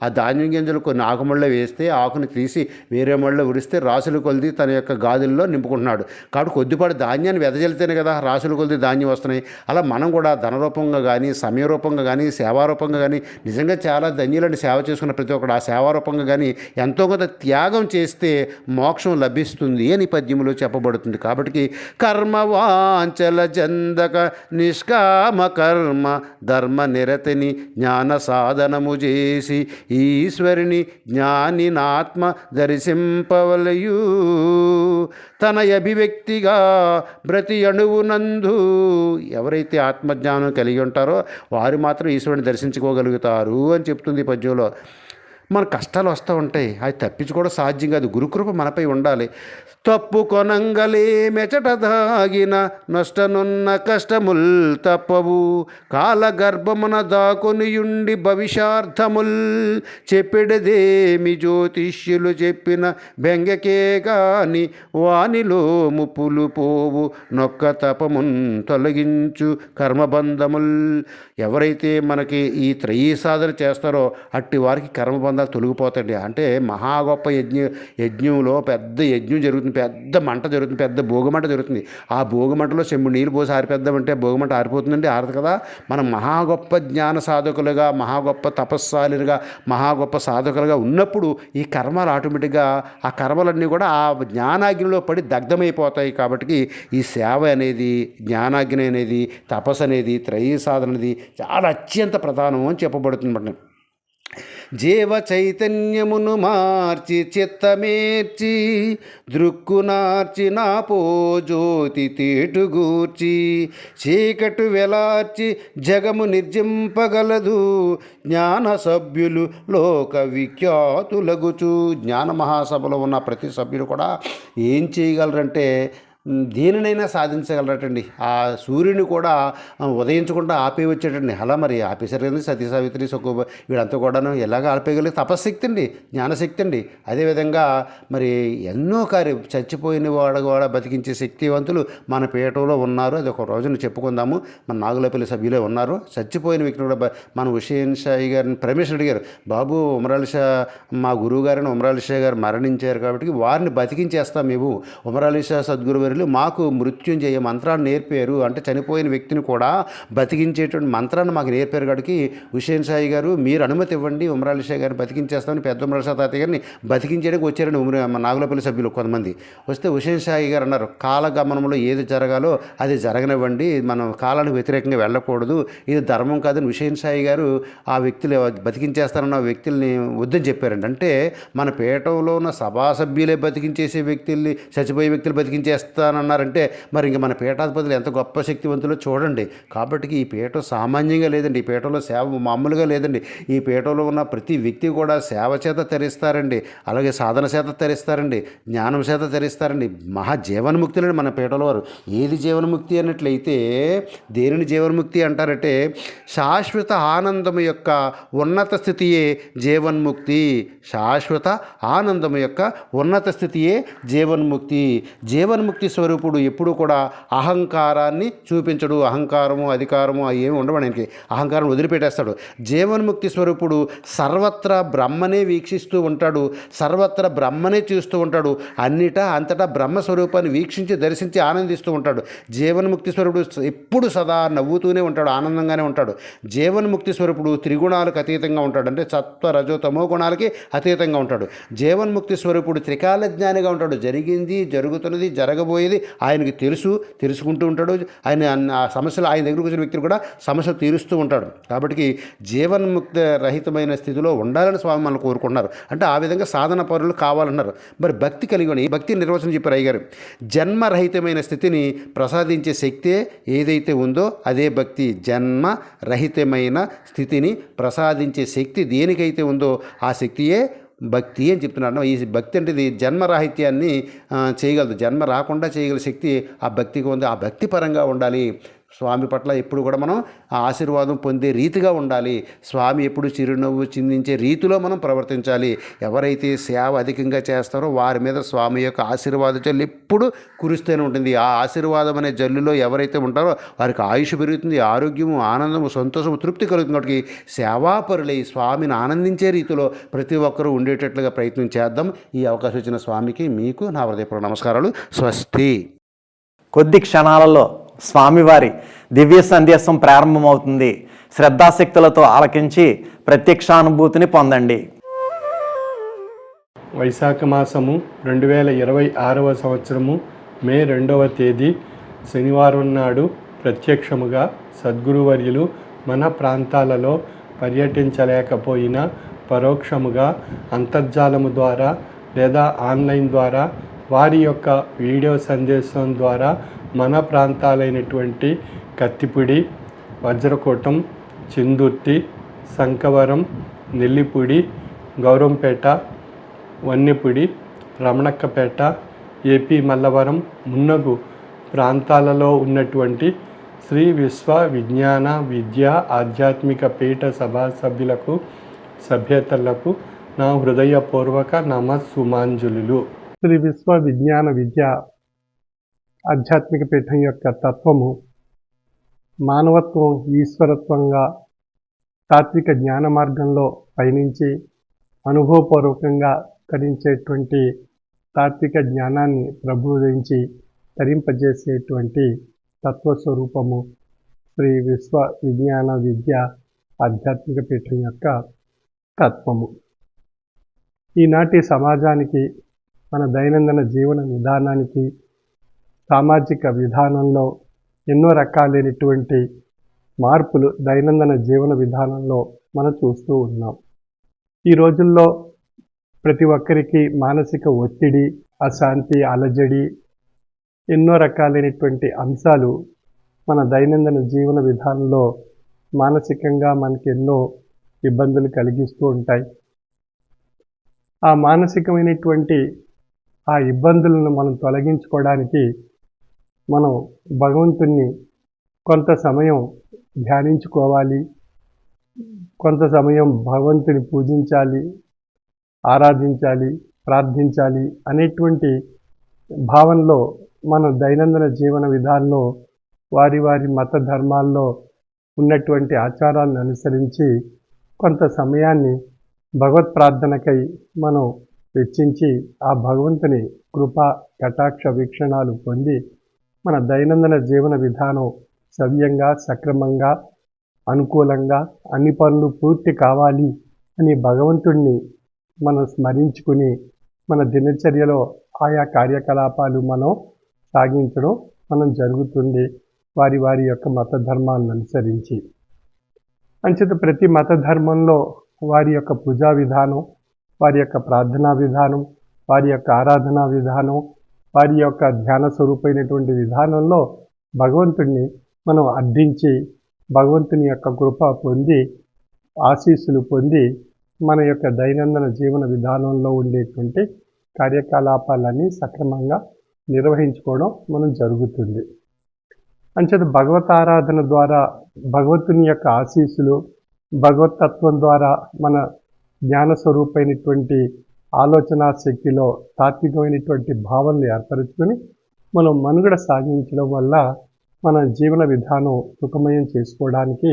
ఆ ధాన్యం గింజలు కొన్ని ఆకుమళ్ళ వేస్తే ఆకుని తీసి వేరే మళ్ళీ ఉరిస్తే రాసులు కొలిది తన యొక్క గాదుల్లో నింపుకుంటున్నాడు. కాబట్టి కొద్దిపాటి ధాన్యాన్ని వెదజల్లితేనే కదా రాసులు కొలిది ధాన్యం వస్తున్నాయి. అలా మనం కూడా ధనరూపంగా కానీ సమయరూపంగా కానీ సేవారూపంగా కానీ నిజంగా చాలా ధన్యులని సేవ చేసుకున్న ప్రతి ఒక్కడు ఆ సేవారూపంగా కానీ ఎంతో కొంత త్యాగం చేస్తే మోక్షం లభిస్తుంది అని పద్యములో చెప్పబడుతుంది. కాబట్టి కర్మవాంచల జందక నిష్కామ కర్మ ధర్మ నిరతిని జ్ఞాన సాధనము చేసి ఈశ్వరిని జ్ఞానినాత్మ దర్శింపవలయు, తన అభివ్యక్తిగా ప్రతి అణువునందు. ఎవరైతే ఆత్మజ్ఞానం కలిగి ఉంటారో వారు మాత్రం ఈశ్వరుని దర్శించుకోగలుగుతారు అని చెప్తుంది పద్యంలో. మన కష్టాలు వస్తూ ఉంటాయి, అది తప్పించుకోవడం సాధ్యం కాదు. గురుకృప మనపై ఉండాలి. తప్పు కొనంగలే మెచట దాగిన నష్టనున్న కష్టముల్ తప్పవు, కాలగర్భమున దాకొనియుండి భవిష్యార్థముల్ చెప్పెడదేమి జ్యోతిష్యులు చెప్పిన బెంగకే గాని వానిలో ముప్పులు పోవు, నొక్క తపమున్ తొలగించు కర్మబంధముల్. ఎవరైతే మనకి ఈ త్రయీ సాధన చేస్తారో అట్టి వారికి కర్మబంధాలు తొలగిపోతాయండి. అంటే మహా గొప్ప యజ్ఞంలో పెద్ద యజ్ఞం జరుగుతుంది, పెద్ద మంట జరుగుతుంది, పెద్ద భోగమంట జరుగుతుంది. ఆ భోగమంటలో చెంబు నీళ్ళు పోసి ఆరిపేద్దామంటే భోగమంట ఆరిపోతుందండి, ఆరదు కదా. మనం మహా గొప్ప జ్ఞాన సాధకులుగా, మహా గొప్ప తపస్సాలుగా, మహా గొప్ప సాధకులుగా ఉన్నప్పుడు ఈ కర్మలు ఆటోమేటిక్గా ఆ కర్మలన్నీ కూడా ఆ జ్ఞానాగ్నిలో పడి దగ్ధమైపోతాయి. కాబట్టి ఈ సేవ అనేది, జ్ఞానాగ్ని అనేది, తపస్సు అనేది, త్రయీ సాధన అనేది చాలా అత్యంత ప్రధానం అని చెప్పబడుతుంది. జీవ చైతన్యమును మార్చి చిత్తమేర్చి దృక్కునార్చి నాపో జ్యోతి తేటుగూర్చి చీకటు వెలార్చి జగము నిర్జింపగలదు, జ్ఞాన సభ్యులు లోక విఖ్యాతులగుచు. జ్ఞాన మహాసభలో ఉన్న ప్రతి సభ్యులు కూడా ఏం చేయగలరంటే దేనినైనా సాధించగలరటండి. ఆ సూర్యుని కూడా ఉదయించకుండా ఆపే వచ్చేటండి. అలా మరి ఆపేశారు కదండి సతీ సావిత్రి సక్కువ వీళ్ళంతా కూడాను ఎలాగ ఆపేయగలిగే తపశక్తి అండి, జ్ఞానశక్తి అండి. అదేవిధంగా మరి ఎన్నో చచ్చిపోయిన వాడు కూడా బతికించే శక్తివంతులు మన పీఠంలో ఉన్నారు. అది ఒక రోజున చెప్పుకుందాము. మన నాగులపల్లి సభ్యులే ఉన్నారు. చచ్చిపోయిన వ్యక్తిని కూడా మన హుషేన్ షాయి గారిని పరమేశ్వర అడిగారు, బాబు ఉమరాలి షా మా గురువు గారిని ఉమరాలి షా గారు మరణించారు కాబట్టి వారిని బతికించేస్తాం మేము. ఉమరాలి షా సద్గురువర్యులు మాకు మృత్యుంజయ మంత్రాన్ని నేర్పారు, అంటే చనిపోయిన వ్యక్తిని కూడా బతికించేటువంటి మంత్రాన్ని మాకు నేర్పారు కాబట్టి హుషేన్ షాయి గారు మీరు అనుమతి ఇవ్వండి, ఉమరాలి షా గారిని బతికించేస్తామని పెద్ద ఉమరాలి షా తాతయ్య గారిని బతికించడానికి వచ్చారండి నాగులపల్లి సభ్యులు కొంతమంది. వస్తే హుషేన్ షాయి గారు అన్నారు, కాలగమనంలో ఏది జరగాలో అది జరగనివ్వండి, మనం కాలానికి వ్యతిరేకంగా వెళ్ళకూడదు, ఇది ధర్మం కాదని హుషేన్ షాయి గారు ఆ వ్యక్తులు బతికించేస్తారన్న వ్యక్తుల్ని వద్దని చెప్పారండి. అంటే మన పీఠంలో ఉన్న సభా సభ్యులే బతికించేసే వ్యక్తుల్ని చచ్చిపోయే వ్యక్తులు బతికించేస్తానన్నారంటే మరి ఇంక మన పీఠాధిపతులు ఎంత గొప్ప శక్తివంతులో చూడండి. కాబట్టి ఈ పీఠం సామాన్యంగా లేదండి, ఈ పీఠంలో సేవ మామూలుగా లేదండి. ఈ పీఠంలో ఉన్న ప్రతి వ్యక్తి కూడా సేవ చేత తరిస్తారండి, అలాగే సాధన చేత తరిస్తారండి, జ్ఞానం చేత తరిస్తారండి. మహా జీవన్ముక్తులండి మన పీఠంలో వారు. ఏది జీవన్ముక్తి అన్నట్లయితే దేనిని జీవన్ముక్తి అంటారంటే శాశ్వత ఆనందం యొక్క ఉన్నత స్థితియే జీవన్ముక్తి. శాశ్వత ఆనందం యొక్క ఉన్నత స్థితియే జీవన్ముక్తి. జీవన్ముక్తి స్వరూపుడు ఎప్పుడు కూడా అహంకారాన్ని చూపించడు. అహంకారము అధికారము ఏమి ఉండవడానికి అహంకారం వదిలిపెట్టేస్తాడు. జీవన్ముక్తి స్వరూపుడు సర్వత్రా బ్రహ్మనే వీక్షిస్తూ ఉంటాడు, సర్వత్రా బ్రహ్మనే చూస్తూ ఉంటాడు, అన్నిటా అంతటా బ్రహ్మస్వరూపాన్ని వీక్షించి దర్శించి ఆనందిస్తూ ఉంటాడు. జీవన్ముక్తి స్వరూపుడు ఎప్పుడు సదా నవ్వుతూనే ఉంటాడు, ఆనందంగానే ఉంటాడు. జీవన్ముక్తి స్వరూపుడు త్రిగుణాలకు అతీతంగా ఉంటాడు, అంటే సత్వ రజో తమో గుణాలకి అతీతంగా ఉంటాడు. జీవన్ముక్తి స్వరూపుడు త్రికాల జ్ఞానిగా ఉంటాడు. జరిగింది జరుగుతున్నది జరగబోయేది ఆయనకి తెలుసుకుంటూ ఉంటాడు. ఆయన ఆ సమస్యలు ఆయన దగ్గరకు వచ్చిన వ్యక్తులు కూడా సమస్యలు తీరుస్తూ ఉంటాడు. కాబట్టి జీవన్ముక్త రహితమైన స్థితిలో ఉండాలని స్వామి మనల్ని కోరుకుంటున్నారు. అంటే ఆ విధంగా సాధన పరులు కావాలన్నారు. మరి భక్తి కలిగి ఈ భక్తి నిర్వచనం చెప్పారు అయ్యగారు. జన్మరహితమైన స్థితిని ప్రసాదించే శక్తే ఏదైతే ఉందో అదే భక్తి. జన్మరహితమైన స్థితిని ప్రసాదించే శక్తి దేనికైతే ఉందో ఆ శక్తియే భక్తి అని చెప్తున్నాడు. ఈ భక్తి అంటే ఇది జన్మరాహిత్యాన్ని చేయగలదు, జన్మ రాకుండా చేయగల శక్తి ఆ భక్తికి ఉంది. ఆ భక్తి పరంగా ఉండాలి. స్వామి పట్ల ఎప్పుడు కూడా మనం ఆ ఆశీర్వాదం పొందే రీతిగా ఉండాలి. స్వామి ఎప్పుడు చిరునవ్వు చిందించే రీతిలో మనం ప్రవర్తించాలి. ఎవరైతే సేవ అధికంగా చేస్తారో వారి మీద స్వామి యొక్క ఆశీర్వాద జల్లు ఎప్పుడు కురుస్తూనే ఉంటుంది. ఆ ఆశీర్వాదం అనే జల్లులో ఎవరైతే ఉంటారో వారికి ఆయుష్ పెరుగుతుంది, ఆరోగ్యము, ఆనందము, సంతోషము, తృప్తి కలుగుతుంది. కాబట్టి సేవాపరులై స్వామిని ఆనందించే రీతిలో ప్రతి ఒక్కరూ ఉండేటట్లుగా ప్రయత్నం చేద్దాం. ఈ అవకాశం ఇచ్చిన స్వామికి మీకు నా హృదయపూర్వక నమస్కారాలు. స్వస్తి. కొద్ది క్షణాలలో స్వామివారి దివ్య సందేశం ప్రారంభమవుతుంది. శ్రద్ధాశక్తులతో ఆలకించి ప్రత్యక్షానుభూతిని పొందండి. వైశాఖ మాసము 2026 సంవత్సరము మే 2వ తేదీ శనివారం నాడు ప్రత్యక్షముగా సద్గురువర్యులు మన ప్రాంతాలలో పర్యటించలేకపోయినా పరోక్షముగా అంతర్జాలము ద్వారా లేదా ఆన్లైన్ ద్వారా వారి యొక్క వీడియో సందేశం ద్వారా మన ప్రాంతాలైనటువంటి కత్తిపూడి, వజ్రకోటం, చిందుర్తి, శంకవరం, నెల్లిపూడి, గౌరంపేట, వన్నెపూడి, రమణక్కపేట, ఏపీ మల్లవరం మున్నగు ప్రాంతాలలో ఉన్నటువంటి శ్రీ విశ్వ విజ్ఞాన విద్యా ఆధ్యాత్మిక పీఠ సభా సభ్యులకు సభ్యేతరులకు నా హృదయపూర్వక నమస్సుమాంజలులు. శ్రీ విశ్వ విజ్ఞాన విద్యా ఆధ్యాత్మిక పీఠం యొక్క తత్వము మానవత్వం ఈశ్వరత్వంగా తాత్విక జ్ఞాన మార్గంలో పయనించి అనుభవపూర్వకంగా తరించేటువంటి తాత్విక జ్ఞానాన్ని ప్రబోధించి తరింపజేసేటువంటి తత్వస్వరూపము శ్రీ విశ్వ విజ్ఞాన విద్య ఆధ్యాత్మిక పీఠం యొక్క తత్వము. ఈనాటి సమాజానికి, మన దైనందిన జీవన విధానానికి, సామాజిక విధానంలో ఎన్నో రకాలైనటువంటి మార్పులు దైనందిన జీవన విధానంలో మనం చూస్తూ ఉన్నాం. ఈ రోజుల్లో ప్రతి ఒక్కరికి మానసిక ఒత్తిడి, అశాంతి, అలజడి, ఎన్నో రకాలైనటువంటి అంశాలు మన దైనందిన జీవన విధానంలో మానసికంగా మనకి ఎన్నో ఇబ్బందులు కలిగిస్తూ ఉంటాయి. ఆ మానసికమైనటువంటి ఆ ఇబ్బందులను మనం తొలగించుకోవడానికి మనం భగవంతుణ్ణి కొంత సమయం ధ్యానించుకోవాలి, కొంత సమయం భగవంతుని పూజించాలి, ఆరాధించాలి, ప్రార్థించాలి అనేటువంటి భావనలో మన దైనందిన జీవన విధానంలో వారి వారి మత ధర్మాల్లో ఉన్నటువంటి ఆచారాలను అనుసరించి కొంత సమయాన్ని భగవత్ ప్రార్థనకై మనం వెచ్చించి ఆ భగవంతుని కృపా కటాక్ష వీక్షణాలు పొంది మన దైనందిన జీవన విధానం సవ్యంగా సక్రమంగా అనుకూలంగా అన్ని పనులు పూర్తి కావాలి అని భగవంతుణ్ణి మనం స్మరించుకుని మన దినచర్యలో ఆయా కార్యకలాపాలు మనం సాగించడం మనం జరుగుతుంది వారి వారి యొక్క మత ధర్మాలను అనుసరించి. అంచేత ప్రతి మత ధర్మంలో వారి యొక్క పూజా విధానం, వారి యొక్క ప్రార్థనా విధానం, వారి యొక్క ఆరాధనా విధానం, వారి యొక్క ధ్యాన స్వరూపమైనటువంటి విధానంలో భగవంతుణ్ణి మనం అర్థించి భగవంతుని యొక్క కృప పొంది ఆశీస్సులు పొంది మన యొక్క దైనందిన జీవన విధానంలో ఉండేటువంటి కార్యకలాపాలన్నీ సక్రమంగా నిర్వహించుకోవడం మనం జరుగుతుంది. అంచేత భగవతారాధన ద్వారా భగవంతుని యొక్క ఆశీస్సులు, భగవతత్వం ద్వారా మన జ్ఞాన స్వరూపమైనటువంటి ఆలోచనా శక్తిలో తాత్వికమైనటువంటి భావనలు ఏర్పరచుకొని మనం మనుగడ సాగించడం వల్ల మన జీవన విధానం సుఖమయం చేసుకోవడానికి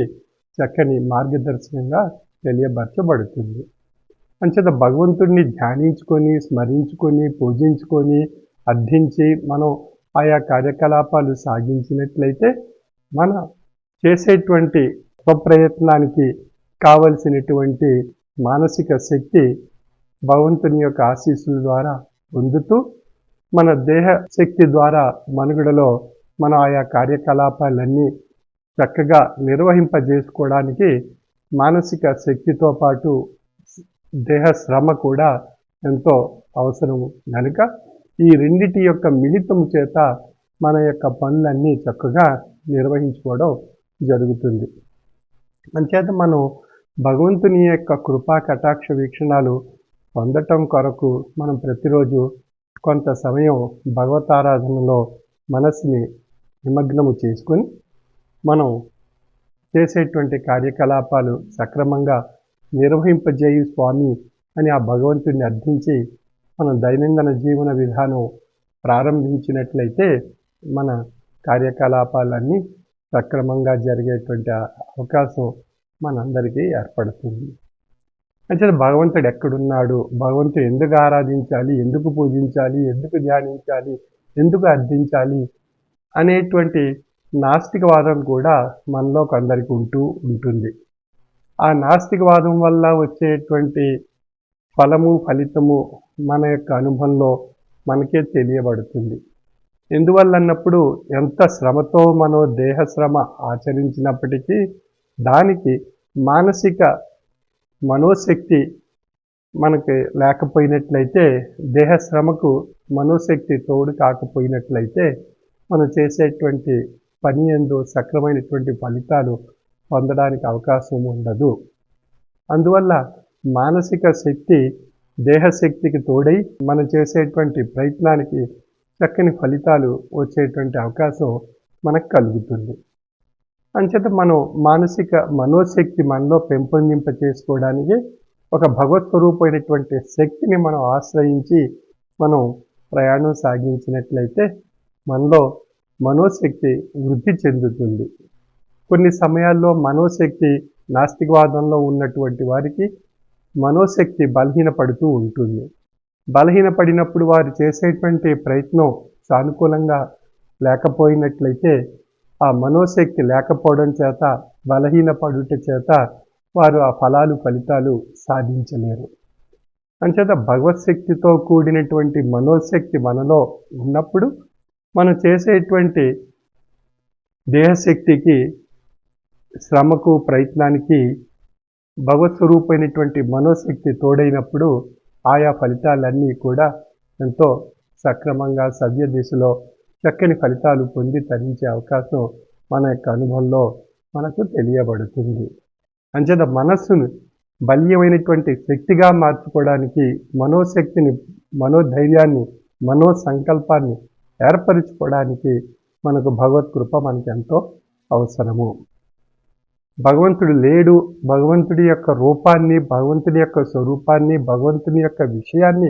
చక్కని మార్గదర్శకంగా తెలియబరచబడుతుంది. అంచేత భగవంతుడిని ధ్యానించుకొని స్మరించుకొని పూజించుకొని అర్థించి మనం ఆయా కార్యకలాపాలు సాగించినట్లయితే మన చేసేటువంటి స్వప్రయత్నానికి కావలసినటువంటి మానసిక శక్తి భగవంతుని యొక్క ఆశీస్సుల ద్వారా పొందుతూ మన దేహ శక్తి ద్వారా మనుగడలో మన ఆయా కార్యకలాపాలన్నీ చక్కగా నిర్వహింపజేసుకోవడానికి మానసిక శక్తితో పాటు దేహ శ్రమ కూడా ఎంతో అవసరం కనుక ఈ రెండిటి యొక్క మిళితం చేత మన యొక్క పనులన్నీ చక్కగా నిర్వహించుకోవడం జరుగుతుంది. అంచేత మనం భగవంతుని యొక్క కృపా కటాక్ష వీక్షణాలు పొందటం కొరకు మనం ప్రతిరోజు కొంత సమయం భగవతారాధనలో మనసుని నిమగ్నము చేసుకొని మనం చేసేటువంటి కార్యకలాపాలు సక్రమంగా నిర్వహింపజేయు స్వామి అని ఆ భగవంతుడిని అర్థించి మనం దైనందిన జీవన విధానం ప్రారంభించినట్లయితే మన కార్యకలాపాలన్నీ సక్రమంగా జరిగేటువంటి అవకాశం మనందరికీ ఏర్పడుతుంది. అంటే భగవంతుడు ఎక్కడున్నాడు, భగవంతుడు ఎందుకు ఆరాధించాలి, ఎందుకు పూజించాలి, ఎందుకు ధ్యానించాలి, ఎందుకు అర్థించాలి అనేటువంటి నాస్తికవాదం కూడా మనలో కొందరికి ఉంటుంది. ఆ నాస్తికవాదం వల్ల వచ్చేటువంటి ఫలము ఫలితము మన యొక్క అనుభవంలో మనకే తెలియబడుతుంది. ఎందువల్ల అన్నప్పుడు ఎంత శ్రమతో మనం దేహశ్రమ ఆచరించినప్పటికీ దానికి మానసిక మనోశక్తి మనకి లేకపోయినట్లయితే, దేహశ్రమకు మనోశక్తి తోడు కాకపోయినట్లయితే మనం చేసేటువంటి పని యందు సక్రమైనటువంటి ఫలితాలు పొందడానికి అవకాశం ఉండదు. అందువల్ల మానసిక శక్తి దేహశక్తికి తోడై మనం చేసేటువంటి ప్రయత్నానికి చక్కని ఫలితాలు వచ్చేటువంటి అవకాశం మనకు కలుగుతుంది. అంచేత మనం మానసిక మనోశక్తి మనలో పెంపొందింప చేసుకోవడానికి ఒక భగవత్ స్వరూపమైనటువంటి శక్తిని మనం ఆశ్రయించి మనం ప్రయాణం సాగించినట్లయితే మనలో మనోశక్తి వృద్ధి చెందుతుంది. కొన్ని సమయాల్లో మనోశక్తి నాస్తికవాదంలో ఉన్నటువంటి వారికి మనోశక్తి బలహీనపడుతూ ఉంటుంది. బలహీనపడినప్పుడు వారు చేసేటువంటి ప్రయత్నం సానుకూలంగా లేకపోయినట్లయితే ఆ మనోశక్తి లేకపోవడం చేత, బలహీనపడుట చేత వారు ఆ ఫలితాలు సాధించలేరు. అంచేత భగవత్ శక్తితో కూడినటువంటి మనోశక్తి మనలో ఉన్నప్పుడు మనం చేసేటువంటి దేహశక్తికి, శ్రమకు, ప్రయత్నానికి భగవత్ స్వరూపమైనటువంటి మనోశక్తి తోడైనప్పుడు ఆయా ఫలితాలన్నీ కూడా ఎంతో సక్రమంగా సవ్య దిశలో చక్కని ఫలితాలు పొంది తరించే అవకాశం మన యొక్క అనుభవంలో మనకు తెలియబడుతుంది. అంచేత మనస్సును బల్యమైనటువంటి శక్తిగా మార్చుకోవడానికి మనోశక్తిని, మనోధైర్యాన్ని, మనోసంకల్పాన్ని ఏర్పరచుకోవడానికి మనకు భగవత్ కృప మనకి ఎంతో అవసరము. భగవంతుడు లేడు, భగవంతుడి యొక్క రూపాన్ని, భగవంతుడి యొక్క స్వరూపాన్ని, భగవంతుని యొక్క విషయాన్ని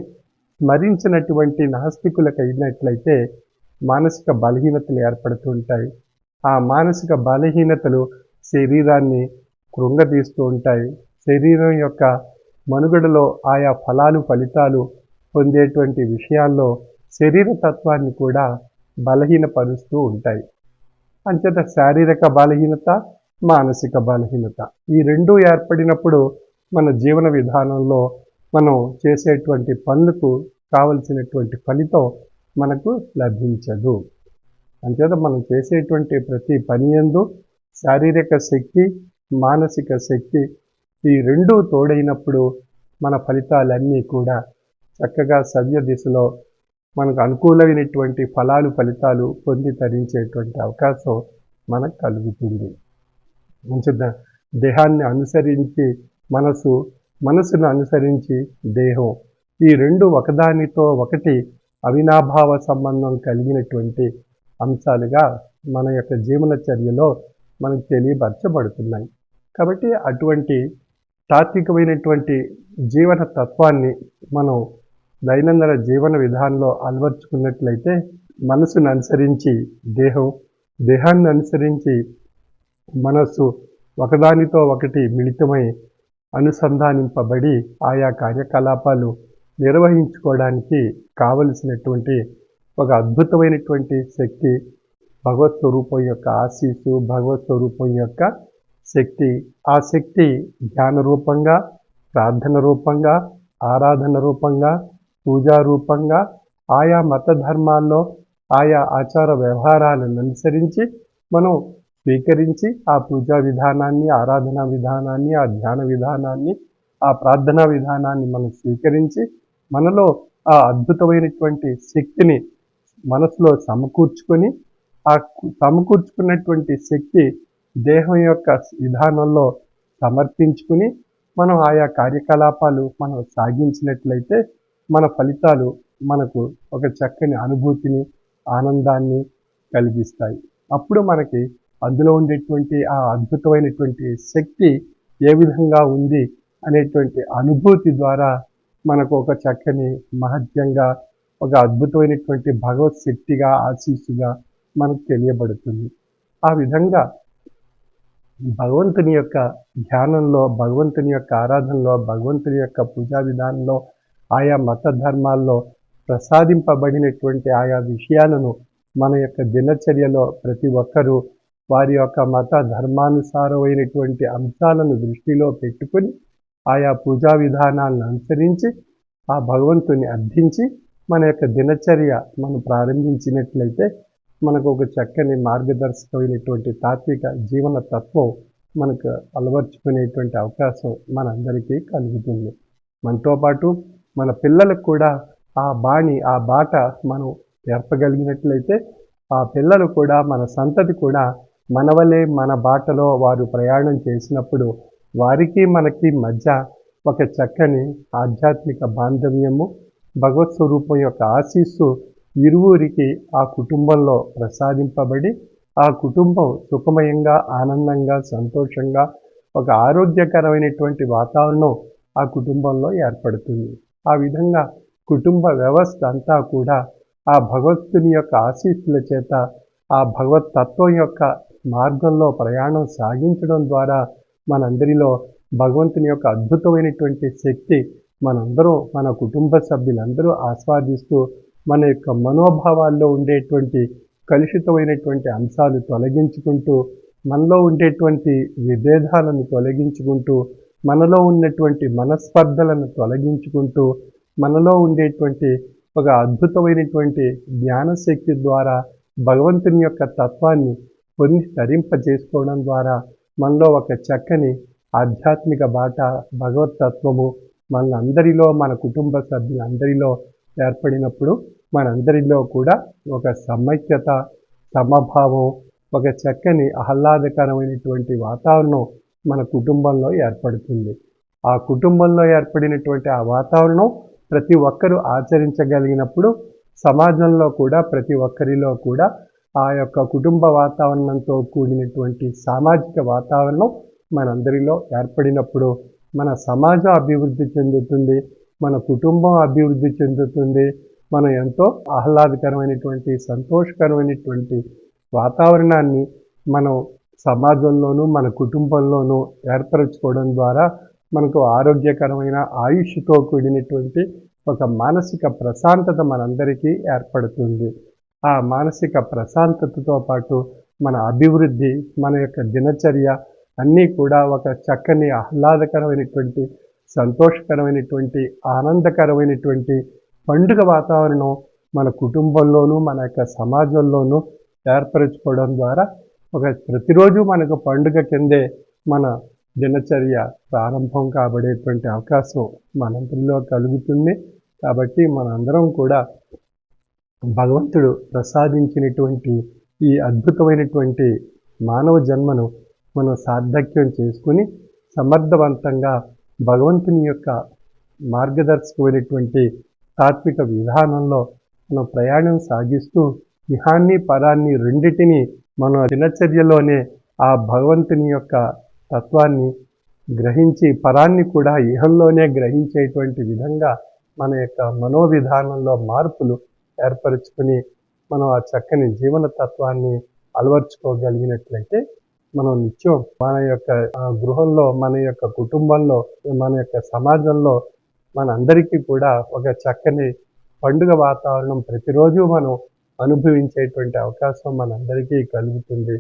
స్మరించినటువంటి నాస్తికులకు అయినట్లయితే మానసిక బలహీనతలు ఏర్పడుతుంటాయి. ఆ మానసిక బలహీనతలు శరీరాన్ని కృంగదీస్తూ ఉంటాయి. శరీరం యొక్క మనుగడలో ఆయా ఫలాలు ఫలితాలు పొందేటువంటి విషయాల్లో శరీర తత్వాన్ని కూడా బలహీనపరుస్తూ ఉంటాయి. అంచేత శారీరక బలహీనత, మానసిక బలహీనత ఈ రెండూ ఏర్పడినప్పుడు మన జీవన విధానంలో మనం చేసేటువంటి పనులకు కావలసినటువంటి ఫలితం మనకు లభించదు. అంచేత మనం చేసేటువంటి ప్రతి పని యందు శారీరక శక్తి, మానసిక శక్తి ఈ రెండూ తోడైనప్పుడు మన ఫలితాలన్నీ కూడా చక్కగా సవ్య దిశలో మనకు అనుకూలమైనటువంటి ఫలాలు ఫలితాలు పొంది తరించేటువంటి అవకాశం మనకు కలుగుతుంది. మంచిద దేహాన్ని అనుసరించి మనసును అనుసరించి దేహం, ఈ రెండు ఒకదానితో ఒకటి అవినాభావ సంబంధం కలిగినటువంటి అంశాలుగా మన యొక్క జీవన చర్యలో మనకు తెలియపరచబడుతున్నాయి. కాబట్టి అటువంటి తాత్వికమైనటువంటి జీవన తత్వాన్ని మనం దైనందిన జీవన విధానంలో అలవర్చుకున్నట్లయితే మనసును అనుసరించి దేహం, దేహాన్ని అనుసరించి మనస్సు ఒకదానితో ఒకటి మిళితమై అనుసంధానింపబడి ఆయా కార్యకలాపాలు నిర్వహించుకోవడానికి కావలసినటువంటి ఒక అద్భుతమైనటువంటి శక్తి భగవత్ స్వరూపం యొక్క ఆశీస్సు, భగవత్ స్వరూపం యొక్క శక్తి. ఆ శక్తి ధ్యాన రూపంగా, ప్రార్థన రూపంగా, ఆరాధన రూపంగా, పూజా రూపంగా ఆయా మత ధర్మాల్లో ఆయా ఆచార వ్యవహారాలను అనుసరించి మనం స్వీకరించి ఆ పూజా విధానాన్ని, ఆరాధనా విధానాన్ని, ఆ ధ్యాన విధానాన్ని, ఆ ప్రార్థనా విధానాన్ని మనం స్వీకరించి మనలో ఆ అద్భుతమైనటువంటి శక్తిని మనసులో సమకూర్చుకొని ఆ సమకూర్చుకున్నటువంటి శక్తి దేహం యొక్క విధానంలో సమర్పించుకుని మనం ఆయా కార్యకలాపాలు మనం సాగించినట్లయితే మన ఫలితాలు మనకు ఒక చక్కని అనుభూతిని, ఆనందాన్ని కలిగిస్తాయి. అప్పుడు మనకి అందులో ఉండేటువంటి ఆ అద్భుతమైనటువంటి శక్తి ఏ విధంగా ఉంది అనేటువంటి అనుభూతి ద్వారా మనకు ఒక చక్కని మహత్యంగా, ఒక అద్భుతమైనటువంటి భగవత్ శక్తిగా, ఆశీస్సుగా మనకు తెలియబడుతుంది. ఆ విధంగా భగవంతుని యొక్క ధ్యానంలో, భగవంతుని యొక్క ఆరాధనలో, భగవంతుని యొక్క పూజా విధానంలో, ఆయా మత ధర్మాల్లో ప్రసాదింపబడినటువంటి ఆయా విషయాలను మన యొక్క దినచర్యలో ప్రతి ఒక్కరూ వారి యొక్క మత ధర్మానుసారమైనటువంటి అంశాలను దృష్టిలో పెట్టుకుని ఆయా పూజా విధానాలను అనుసరించి ఆ భగవంతుని అర్థించి మన యొక్క దినచర్య మనం ప్రారంభించినట్లయితే మనకు ఒక చక్కని మార్గదర్శకమైనటువంటి తాత్విక జీవన తత్వం మనకు అలవర్చుకునేటువంటి అవకాశం మనందరికీ కలుగుతుంది. మనతో పాటు మన పిల్లలకు కూడా ఆ బాట మనం నేర్పగలిగినట్లయితే ఆ పిల్లలు కూడా, మన సంతతి కూడా మన వలె మన బాటలో వారు ప్రయాణం చేసినప్పుడు వారికి మనకి మధ్య ఒక చక్కని ఆధ్యాత్మిక బాంధవ్యము, భగవత్ స్వరూపం యొక్క ఆశీస్సు ఇరువురికి ఆ కుటుంబంలో ప్రసాదింపబడి ఆ కుటుంబం సుఖమయంగా, ఆనందంగా, సంతోషంగా ఒక ఆరోగ్యకరమైనటువంటి వాతావరణం ఆ కుటుంబంలో ఏర్పడుతుంది. ఆ విధంగా కుటుంబ వ్యవస్థ అంతా కూడా ఆ భగవంతుని యొక్క ఆశీస్సుల చేత ఆ భగవత్ తత్వం యొక్క మార్గంలో ప్రయాణం సాగించడం ద్వారా మనందరిలో భగవంతుని యొక్క అద్భుతమైనటువంటి శక్తి మనందరం, మన కుటుంబ సభ్యులందరూ ఆస్వాదిస్తూ మన యొక్క మనోభావాల్లో ఉండేటువంటి కలుషితమైనటువంటి అంశాలు తొలగించుకుంటూ, మనలో ఉండేటువంటి విభేదాలను తొలగించుకుంటూ, మనలో ఉన్నటువంటి మనస్పర్ధలను తొలగించుకుంటూ, మనలో ఉండేటువంటి ఒక అద్భుతమైనటువంటి జ్ఞానశక్తి ద్వారా భగవంతుని యొక్క తత్వాన్ని పొంది తరింపజేసుకోవడం ద్వారా మనలో ఒక చక్కని ఆధ్యాత్మిక బాట, భగవతత్వము మనందరిలో, మన కుటుంబ సభ్యులందరిలో ఏర్పడినప్పుడు మనందరిలో కూడా ఒక సమైక్యత, సమభావం, ఒక చక్కని ఆహ్లాదకరమైనటువంటి వాతావరణం మన కుటుంబంలో ఏర్పడుతుంది. ఆ కుటుంబంలో ఏర్పడినటువంటి ఆ వాతావరణం ప్రతి ఒక్కరూ ఆచరించగలిగినప్పుడు సమాజంలో కూడా ప్రతి ఒక్కరిలో కూడా ఆ యొక్క కుటుంబ వాతావరణంతో కూడినటువంటి సామాజిక వాతావరణం మనందరిలో ఏర్పడినప్పుడు మన సమాజం అభివృద్ధి చెందుతుంది, మన కుటుంబం అభివృద్ధి చెందుతుంది. మనం ఎంతో ఆహ్లాదకరమైనటువంటి సంతోషకరమైనటువంటి వాతావరణాన్ని మనం సమాజంలోనూ మన కుటుంబంలోనూ ఏర్పరచుకోవడం ద్వారా మనకు ఆరోగ్యకరమైన ఆయుష్తో కూడినటువంటి ఒక మానసిక ప్రశాంతత మనందరికీ ఏర్పడుతుంది. ఆ మానసిక ప్రశాంతతతో పాటు మన అభివృద్ధి, మన యొక్క దినచర్య అన్నీ కూడా ఒక చక్కని ఆహ్లాదకరమైనటువంటి సంతోషకరమైనటువంటి ఆనందకరమైనటువంటి పండుగ వాతావరణం మన కుటుంబంలోనూ మన యొక్క సమాజంలోనూ ఏర్పరచుకోవడం ద్వారా ఒక ప్రతిరోజు మనకు పండుగ కిందే మన దినచర్య ప్రారంభం కాబడేటువంటి అవకాశం మనందరిలో కలుగుతుంది. కాబట్టి మనందరం కూడా భగవంతుడు ప్రసాదించినటువంటి ఈ అద్భుతమైనటువంటి మానవ జన్మను మనం సార్థక్యం చేసుకుని సమర్థవంతంగా భగవంతుని యొక్క మార్గదర్శకమైనటువంటి తాత్విక విధానంలో మనం ప్రయాణం సాగిస్తూ ఇహాన్ని పరాన్ని రెండిటిని మన దినచర్యలోనే ఆ భగవంతుని యొక్క తత్వాన్ని గ్రహించి పరాన్ని కూడా ఇహంలోనే గ్రహించేటువంటి విధంగా మన యొక్క మనోవిధానంలో మార్పులు ఏర్పరచుకుని మనం ఆ చక్కని జీవన తత్వాన్ని అలవర్చుకోగలిగినట్లయితే మనం నిత్యం మన యొక్క గృహంలో, మన యొక్క కుటుంబంలో, మన యొక్క సమాజంలో మనందరికీ కూడా ఒక చక్కని పండుగ వాతావరణం ప్రతిరోజు మనం అనుభవించేటువంటి అవకాశం మనందరికీ కలుగుతుంది.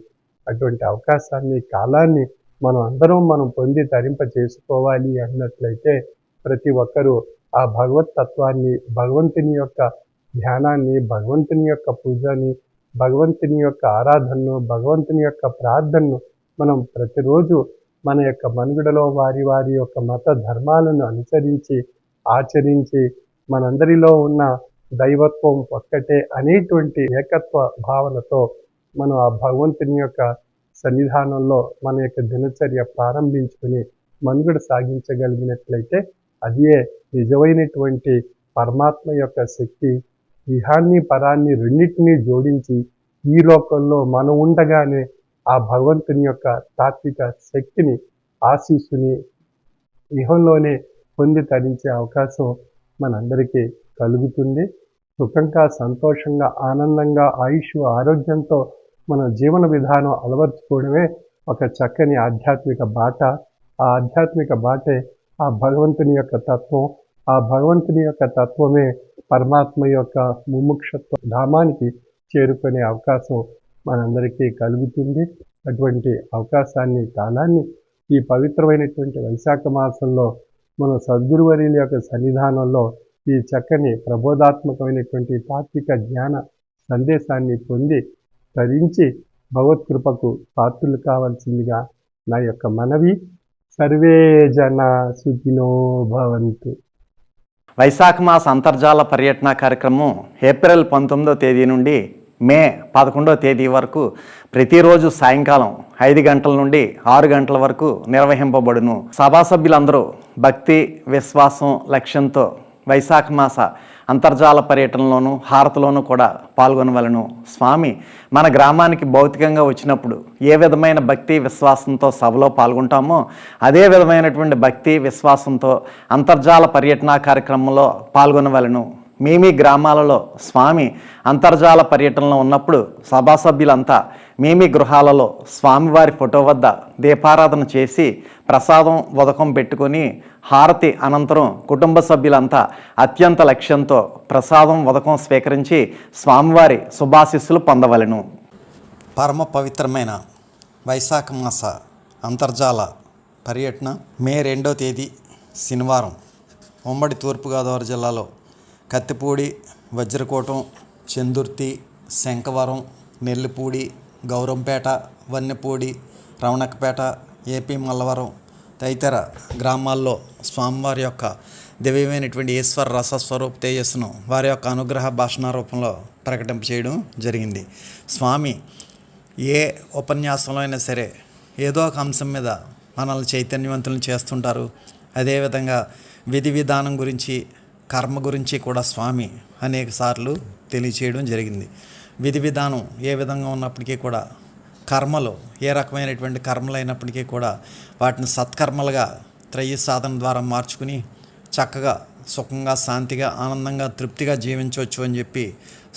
అటువంటి అవకాశాన్ని, కాలాన్ని మనం పొంది తరింప చేసుకోవాలి అన్నట్లయితే ప్రతి ఒక్కరూ ఆ భగవత్ తత్వాన్ని, భగవంతుని యొక్క ధ్యానాన్ని, భగవంతుని యొక్క పూజని, భగవంతుని యొక్క ఆరాధనను, భగవంతుని యొక్క ప్రార్థనను మనం ప్రతిరోజు మన యొక్క మనుగడలో వారి వారి యొక్క మత ధర్మాలను అనుసరించి ఆచరించి మనందరిలో ఉన్న దైవత్వం ఒక్కటే అనేటువంటి ఏకత్వ భావనతో మనం ఆ భగవంతుని యొక్క సన్నిధానంలో మన యొక్క దినచర్య ప్రారంభించుకుని మనుగడ సాగించగలిగినట్లయితే అదే నిజమైనటువంటి పరమాత్మ యొక్క శక్తి. ఇహాన్ని పరాన్ని రెండింటినీ జోడించి ఈ లోకంలో మనం ఉండగానే ఆ భగవంతుని యొక్క తాత్విక శక్తిని, ఆశీస్సుని ఇహంలోనే పొంది తరించే అవకాశం మనందరికీ కలుగుతుంది. సుఖంగా, సంతోషంగా, ఆనందంగా, ఆయుష్, ఆరోగ్యంతో మన జీవన విధానం అలవర్చుకోవడమే ఒక చక్కని ఆధ్యాత్మిక బాట. ఆ ఆధ్యాత్మిక బాటే ఆ భగవంతుని యొక్క తత్వం. ఆ భగవంతుని యొక్క తత్వమే పరమాత్మ యొక్క ముముక్షత్వ ధామానికి చేరుకునే అవకాశం మనందరికీ కలుగుతుంది. అటువంటి అవకాశాన్ని, కాలాన్ని ఈ పవిత్రమైనటువంటి వైశాఖ మాసంలో మన సద్గురువర్యుల యొక్క సన్నిధానంలో ఈ చక్కని ప్రబోధాత్మకమైనటువంటి తాత్విక జ్ఞాన సందేశాన్ని పొంది తరించి భగవత్కృపకు పాత్రులు కావాల్సిందిగా నా యొక్క మనవి. సర్వే జన సుఖినో భవంతు. వైశాఖ మాస అంతర్జాల పర్యటన కార్యక్రమం ఏప్రిల్ 19వ తేదీ నుండి మే 11వ తేదీ వరకు ప్రతిరోజు సాయంకాలం 5 గంటల నుండి 6 గంటల వరకు నిర్వహింపబడును. సభా సభ్యులందరూ భక్తి, విశ్వాసం, లక్ష్యంతో వైశాఖ మాస అంతర్జాల పర్యటనలోనూ హారతిలోనూ కూడా పాల్గొనవలను. స్వామి మన గ్రామానికి భౌతికంగా వచ్చినప్పుడు ఏ విధమైన భక్తి విశ్వాసంతో సభలో పాల్గొంటామో అదే విధమైనటువంటి భక్తి విశ్వాసంతో అంతర్జాల పర్యటన కార్యక్రమంలో పాల్గొనవలను. మీ గ్రామాలలో స్వామి అంతర్జాల పర్యటనలో ఉన్నప్పుడు సభా సభ్యులంతా మీ గృహాలలో స్వామివారి ఫోటో వద్ద దీపారాధన చేసి ప్రసాదం ఉదకం పెట్టుకొని హారతి అనంతరం కుటుంబ సభ్యులంతా అత్యంత లక్ష్యంతో ప్రసాదం ఉదకం స్వీకరించి స్వామివారి శుభాశీస్సులు పొందవలెను. పరమ పవిత్రమైన వైశాఖ మాస అంతర్జాల పర్యటన మే 2వ తేదీ శనివారం ఉమ్మడి తూర్పుగోదావరి జిల్లాలో కత్తిపూడి, వజ్రకోటం, చందుర్తి, శంఖవరం, నెల్లిపూడి, గౌరంపేట, వన్నెపూడి, రవణకపేట, ఏపీ మల్లవరం తదితర గ్రామాల్లో స్వామివారి యొక్క దివ్యమైనటువంటి ఈశ్వర రసస్వరూప తేజస్సును వారి యొక్క అనుగ్రహ భాషణ రూపంలో ప్రకటింప చేయడం జరిగింది. స్వామి ఏ ఉపన్యాసంలో అయినా సరే ఏదో ఒక అంశం మీద మనల్ని చైతన్యవంతులను చేస్తుంటారు. అదేవిధంగా విధి విధానం గురించి, కర్మ గురించి కూడా స్వామి అనేక సార్లు తెలియచేయడం జరిగింది. విధి విధానం ఏ విధంగా ఉన్నప్పటికీ కూడా, కర్మలు ఏ రకమైనటువంటి కర్మలు అయినప్పటికీ కూడా వాటిని సత్కర్మలుగా త్రయీ సాధన ద్వారా మార్చుకుని చక్కగా సుఖంగా, శాంతిగా, ఆనందంగా, తృప్తిగా జీవించవచ్చు అని చెప్పి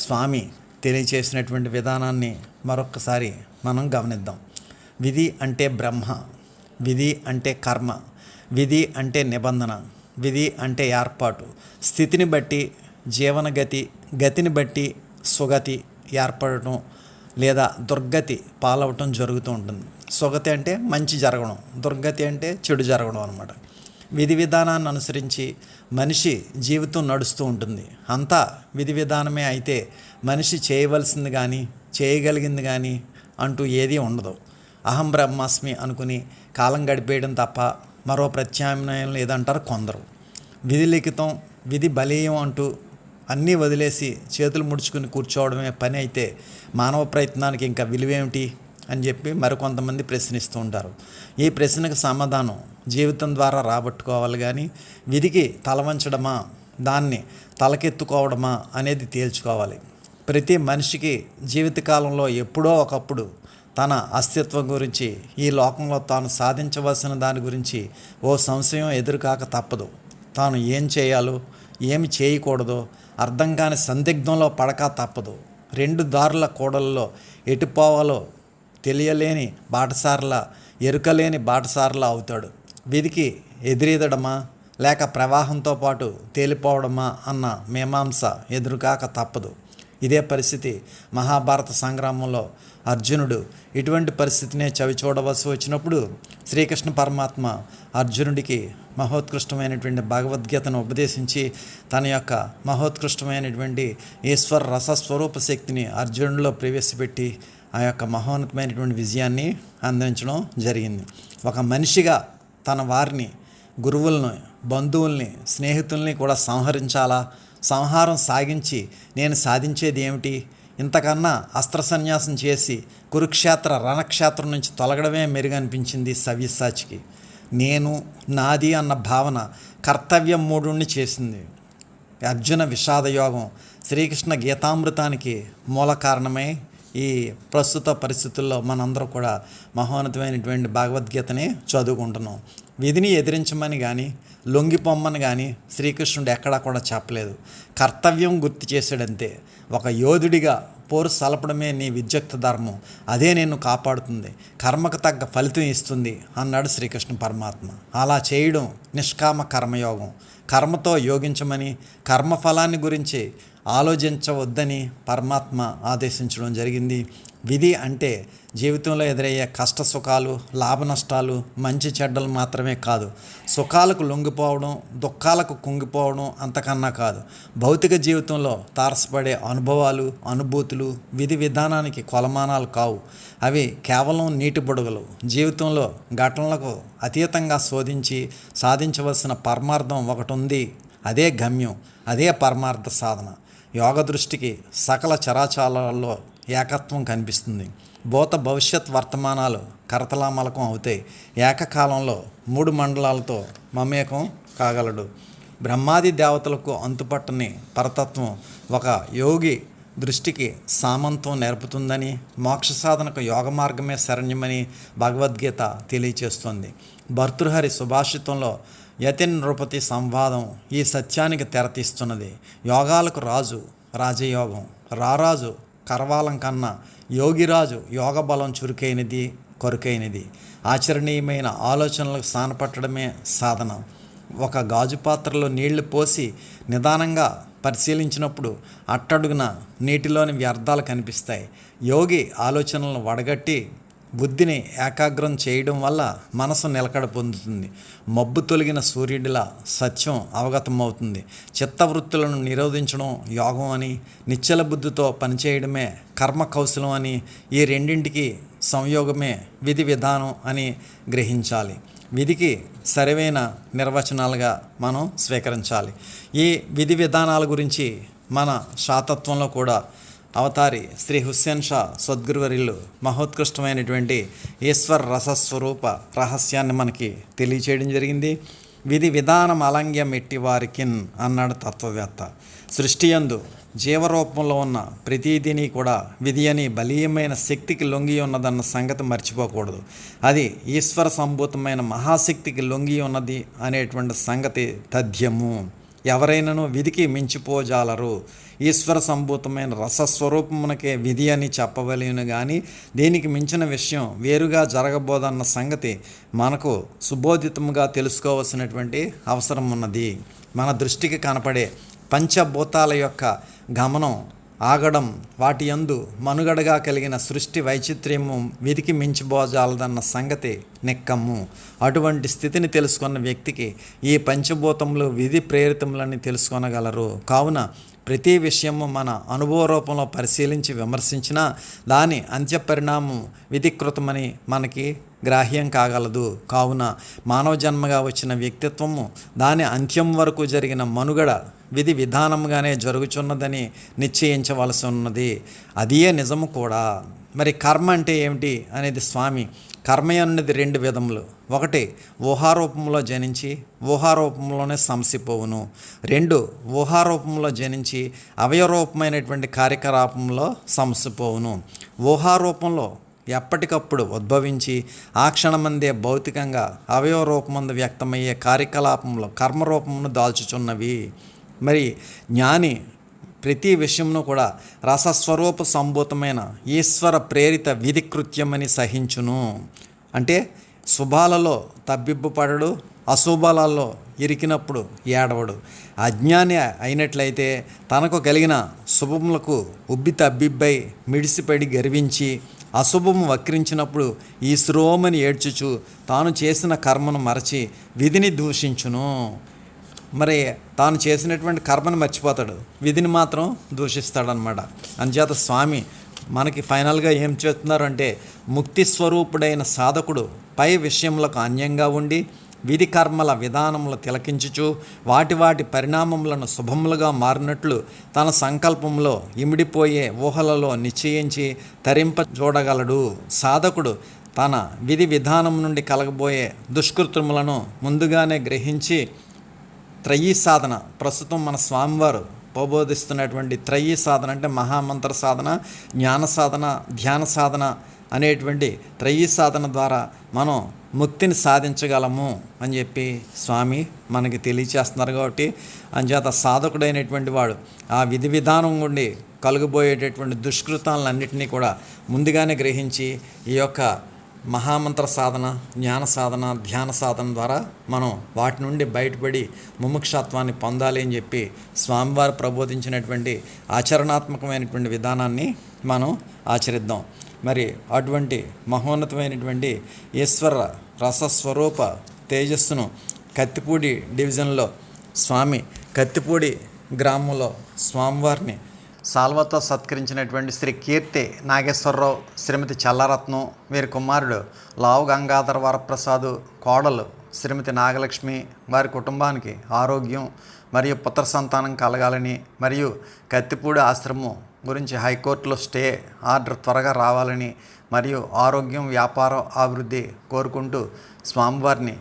స్వామి తెలియచేసినటువంటి విధానాన్ని మరొక్కసారి మనం గమనిద్దాం. విధి అంటే బ్రహ్మ, విధి అంటే కర్మ, విధి అంటే నిబంధన, విధి అంటే ఏర్పాటు. స్థితిని బట్టి జీవనగతి, గతిని బట్టి సుగతి ఏర్పడటం లేదా దుర్గతి పాలవటం జరుగుతూ ఉంటుంది. సుగతి అంటే మంచి జరగడం, దుర్గతి అంటే చెడు జరగడం అన్నమాట. విధి విధానాన్ని అనుసరించి మనిషి జీవితం నడుస్తూ ఉంటుంది. అంతా విధి విధానమే అయితే మనిషి చేయవలసింది కానీ, చేయగలిగింది కానీ అంటూ ఏదీ ఉండదు. అహం బ్రహ్మాస్మి అనుకుని కాలం గడిపేయడం తప్ప మరో ప్రత్యామ్నాయం లేదంటారు కొందరు. విధి లిఖితం, విధి బలీయం అంటూ అన్నీ వదిలేసి చేతులు ముడుచుకుని కూర్చోవడమే పని అయితే మానవ ప్రయత్నానికి ఇంకా విలువేమిటి అని చెప్పి మరికొంతమంది ప్రశ్నిస్తూ ఉంటారు. ఈ ప్రశ్నకు సమాధానం జీవితం ద్వారా రాబట్టుకోవాలి కానీ విధికి తలవంచడమా, దాన్ని తలకెత్తుకోవడమా అనేది తేల్చుకోవాలి. ప్రతి మనిషికి జీవితకాలంలో ఎప్పుడో ఒకప్పుడు తన అస్తిత్వం గురించి, ఈ లోకంలో తాను సాధించవలసిన దాని గురించి ఓ సంశయం ఎదురుకాక తప్పదు. తాను ఏం చేయాలో, ఏమి చేయకూడదో అర్థం కాని సందిగ్ధంలో పడక తప్పదు. రెండు దారుల కూడలలో ఎటుపోవాలో తెలియలేని బాటసారులా, ఎరుకలేని బాటసారులా అవుతాడు. విధికి ఎదురీదడమా లేక ప్రవాహంతో పాటు తేలిపోవడమా అన్న మీమాంస ఎదురుకాక తప్పదు. ఇదే పరిస్థితి మహాభారత సంగ్రామంలో అర్జునుడు ఇటువంటి పరిస్థితినే చవిచూడవలసి వచ్చినప్పుడు శ్రీకృష్ణ పరమాత్మ అర్జునుడికి మహోత్కృష్టమైనటువంటి భగవద్గీతను ఉపదేశించి తన యొక్క మహోత్కృష్టమైనటువంటి ఈశ్వర రసస్వరూప శక్తిని అర్జునుడిలో ప్రవేశపెట్టి ఆ యొక్క మహోన్నతమైనటువంటి విజయాన్ని అందించడం జరిగింది. ఒక మనిషిగా తన వారిని, గురువులను, బంధువుల్ని, స్నేహితుల్ని కూడా సంహరించాలా, సంహారం సాగించి నేను సాధించేది ఏమిటి, ఇంతకన్నా అస్త్ర సన్యాసం చేసి కురుక్షేత్ర రణక్షేత్రం నుంచి తొలగడమే మెరుగనిపించింది సవ్యసాచికి. నేను, నాది అన్న భావన కర్తవ్యం మూడుని చేసింది. అర్జున విషాద యోగం శ్రీకృష్ణ గీతామృతానికి మూల కారణమై ఈ ప్రస్తుత పరిస్థితుల్లో మనందరూ కూడా మహోన్నతమైనటువంటి భగవద్గీతని చదువుకుంటున్నాం. విధిని ఎదిరించమని కానీ, లొంగిపోమ్మని కానీ శ్రీకృష్ణుడు ఎక్కడా కూడా చెప్పలేదు. కర్తవ్యం గుర్తు చేశాడంతే. ఒక యోధుడిగా పోరు సలపడమే నీ విద్యుక్త ధర్మం, అదే నిన్ను కాపాడుతుంది, కర్మకు తగ్గ ఫలితం ఇస్తుంది అన్నాడు శ్రీకృష్ణ పరమాత్మ. అలా చేయడం నిష్కామ కర్మయోగం. కర్మతో యోగించమని, కర్మఫలాన్ని గురించి ఆలోచించవద్దని పరమాత్మ ఆదేశించడం జరిగింది. విధి అంటే జీవితంలో ఎదురయ్యే కష్ట సుఖాలు, లాభ నష్టాలు, మంచి చెడ్డలు మాత్రమే కాదు. సుఖాలకు లొంగిపోవడం, దుఃఖాలకు కుంగిపోవడం అంతకన్నా కాదు. భౌతిక జీవితంలో తారసపడే అనుభవాలు, అనుభూతులు విధి విధానానికి కొలమానాలు కావు. అవి కేవలం నీటి బుడగలు. జీవితంలో ఘటనలకు అతీతంగా శోధించి సాధించవలసిన పరమార్థం ఒకటి ఉంది. అదే గమ్యం, అదే పరమార్థ సాధన. యోగ దృష్టికి సకల చరాచరాల్లో ఏకత్వం కనిపిస్తుంది. భూత భవిష్యత్ వర్తమానాలు కరతలామలకం అవుతాయి. ఏకకాలంలో 3 మండలాలతో మమేకం కాగలడు. బ్రహ్మాది దేవతలకు అంతుపట్టని పరతత్వం ఒక యోగి దృష్టికి సామంతం నేర్పుతుందని, మోక్ష సాధనకు యోగ మార్గమే శరణ్యమని భగవద్గీత తెలియచేస్తుంది. భర్తృహరి సుభాషితంలో యతి నృపతి సంవాదం ఈ సత్యానికి తెరతీస్తున్నది. యోగాలకు రాజు రాజయోగం, రారాజు కరవాలం కన్నా యోగిరాజు యోగ బలం చురుకైనది, కొరుకైనది. ఆచరణీయమైన ఆలోచనలకు సానపట్టడమే సాధన. ఒక గాజు పాత్రలో నీళ్లు పోసి నిదానంగా పరిశీలించినప్పుడు అట్టడుగున నీటిలోని వ్యర్థాలు కనిపిస్తాయి. యోగి ఆలోచనలను వడగట్టి బుద్ధిని ఏకాగ్రం చేయడం వల్ల మనసు నిలకడ పొందుతుంది. మబ్బు తొలగిన సూర్యుడిలా సత్యం అవగతమవుతుంది. చిత్తవృత్తులను నిరోధించడం యోగం అని, నిశ్చల బుద్ధితో పనిచేయడమే కర్మ కౌశలం అని, ఈ రెండింటికి సంయోగమే విధి విధానం అని గ్రహించాలి. విధికి సరైన నిర్వచనాలుగా మనం స్వీకరించాలి. ఈ విధి విధానాల గురించి మన శాతత్వంలో కూడా అవతారి శ్రీ హుస్సేన్ షా సద్గురువర్యులు మహోత్కృష్టమైనటువంటి ఈశ్వర రసస్వరూప రహస్యాన్ని మనకి తెలియచేయడం జరిగింది. విధి విధానం అలంగ్యం ఎట్టి వారికిన్ అన్నాడు తత్వవేత్త. సృష్టి యందు జీవరూపంలో ఉన్న ప్రతిదీని కూడా విధి అని బలీయమైన శక్తికి లొంగి ఉన్నదన్న సంగతి మర్చిపోకూడదు. అది ఈశ్వర సంభూతమైన మహాశక్తికి లొంగి ఉన్నది అనేటువంటి సంగతి తథ్యము. ఎవరైనాను విధికి మించిపోజాలరు. ఈశ్వర సంభూతమైన రసస్వరూపమునకే విధి అని చెప్పవలేను కానీ దీనికి మించిన విషయం వేరుగా జరగబోదన్న సంగతి మనకు సుబోధితముగా తెలుసుకోవాల్సినటువంటి అవసరం ఉన్నది. మన దృష్టికి కనపడే పంచభూతాల యొక్క గమనం ఆగడం, వాటి యందు మనుగడగా కలిగిన సృష్టి వైచిత్ర్యము విధికి మించిపోజాలదన్న సంగతి నిక్కము. అటువంటి స్థితిని తెలుసుకున్న వ్యక్తికి ఈ పంచభూతములు విధి ప్రేరితములని తెలుసుకొనగలరు. కావున ప్రతి విషయము మన అనుభవ రూపంలో పరిశీలించి విమర్శించినా దాని అంత్యపరిణామం విధికృతమని మనకి గ్రాహ్యం కాగలదు. కావున మానవ జన్మగా వచ్చిన వ్యక్తిత్వము దాని అంత్యం వరకు జరిగిన మనుగడ విధి విధానంగానే జరుగుచున్నదని నిశ్చయించవలసి ఉన్నది. అదియే నిజము కూడా. మరి కర్మ అంటే ఏమిటి అనేది స్వామి కర్మ అన్నది 2 విధములు. ఒకటి ఊహారూపంలో జనించి ఊహారూపంలోనే సంసిపోవును. 2 ఊహారూపంలో జనించి అవయవరూపమైనటువంటి కార్యకలాపంలో సంసిపోవును. ఊహారూపంలో ఎప్పటికప్పుడు ఉద్భవించి ఆ క్షణమందే భౌతికంగా అవయవ రూపమందు వ్యక్తమయ్యే కార్యకలాపంలో కర్మరూపమును దాల్చుచున్నవి. మరి జ్ఞాని ప్రతి విషయంలో కూడా రసస్వరూప సంభూతమైన ఈశ్వర ప్రేరిత విధికృత్యమని సహించును. అంటే శుభాలలో తబ్బిబ్బుపడడు, అశుభాలలో ఇరికినప్పుడు ఏడవడు. అజ్ఞాని అయినట్లయితే తనకు కలిగిన శుభములకు ఉబ్బి తబ్బిబ్బై మిడిసిపడి గర్వించి అశుభము వక్రించినప్పుడు ఈ శ్రోమని ఏడ్చుచు తాను చేసిన కర్మను మరచి విధిని దూషించును. మరి తాను చేసినటువంటి కర్మను మర్చిపోతాడు, విధిని మాత్రం దూషిస్తాడనమాట. అందుచేత స్వామి మనకి ఫైనల్గా ఏం చేస్తున్నారు అంటే ముక్తి స్వరూపుడైన సాధకుడు పై విషయములకు అన్యంగా ఉండి విధి కర్మల విధానములు తిలకించుచు వాటి పరిణామములను శుభములుగా మారినట్లు తన సంకల్పంలో ఇమిడిపోయే ఊహలలో నిశ్చయించి తరింప చూడగలడు. సాధకుడు తన విధి విధానం నుండి కలగబోయే దుష్కృత్యములను ముందుగానే గ్రహించి త్రయీ సాధన, ప్రస్తుతం మన స్వామివారు ప్రబోధిస్తున్నటువంటి త్రయీ సాధన అంటే మహామంత్ర సాధన, జ్ఞాన సాధన, ధ్యాన సాధన అనేటువంటి త్రయీ సాధన ద్వారా మనం ముక్తిని సాధించగలము అని చెప్పి స్వామి మనకి తెలియచేస్తున్నారు. కాబట్టి అంచేత సాధకుడైనటువంటి వాడు ఆ విధి విధానం నుండి కలుగబోయేటటువంటి దుష్కృతాలన్నింటినీ కూడా ముందుగానే గ్రహించి ఈ యొక్క మహామంత్ర సాధన, జ్ఞాన సాధన, ధ్యాన సాధన ద్వారా మనం వాటి నుండి బయటపడి ముముక్షత్వాన్ని పొందాలి అని చెప్పి స్వామివారు ప్రబోధించినటువంటి ఆచరణాత్మకమైనటువంటి విధానాన్ని మనం ఆచరిద్దాం. మరి అటువంటి మహోన్నతమైనటువంటి ఈశ్వర రసస్వరూప తేజస్సును కత్తిపూడి డివిజన్లో స్వామి కత్తిపూడి గ్రామంలో స్వామివారిని సాల్వతో సత్కరించినటువంటి శ్రీ కీర్తి నాగేశ్వరరావు, శ్రీమతి చల్లరత్నం, వీరి కుమారుడు లావు గంగాధర వరప్రసాదు, కోడలు శ్రీమతి నాగలక్ష్మి, వారి కుటుంబానికి ఆరోగ్యం మరియు పుత్ర సంతానం కలగాలని మరియు కత్తిపూడి ఆశ్రమం గురించి హైకోర్టులో స్టే ఆర్డర్ త్వరగా రావాలని మరియు ఆరోగ్యం, వ్యాపారం, అభివృద్ధి కోరుకుంటూ స్వామివారిని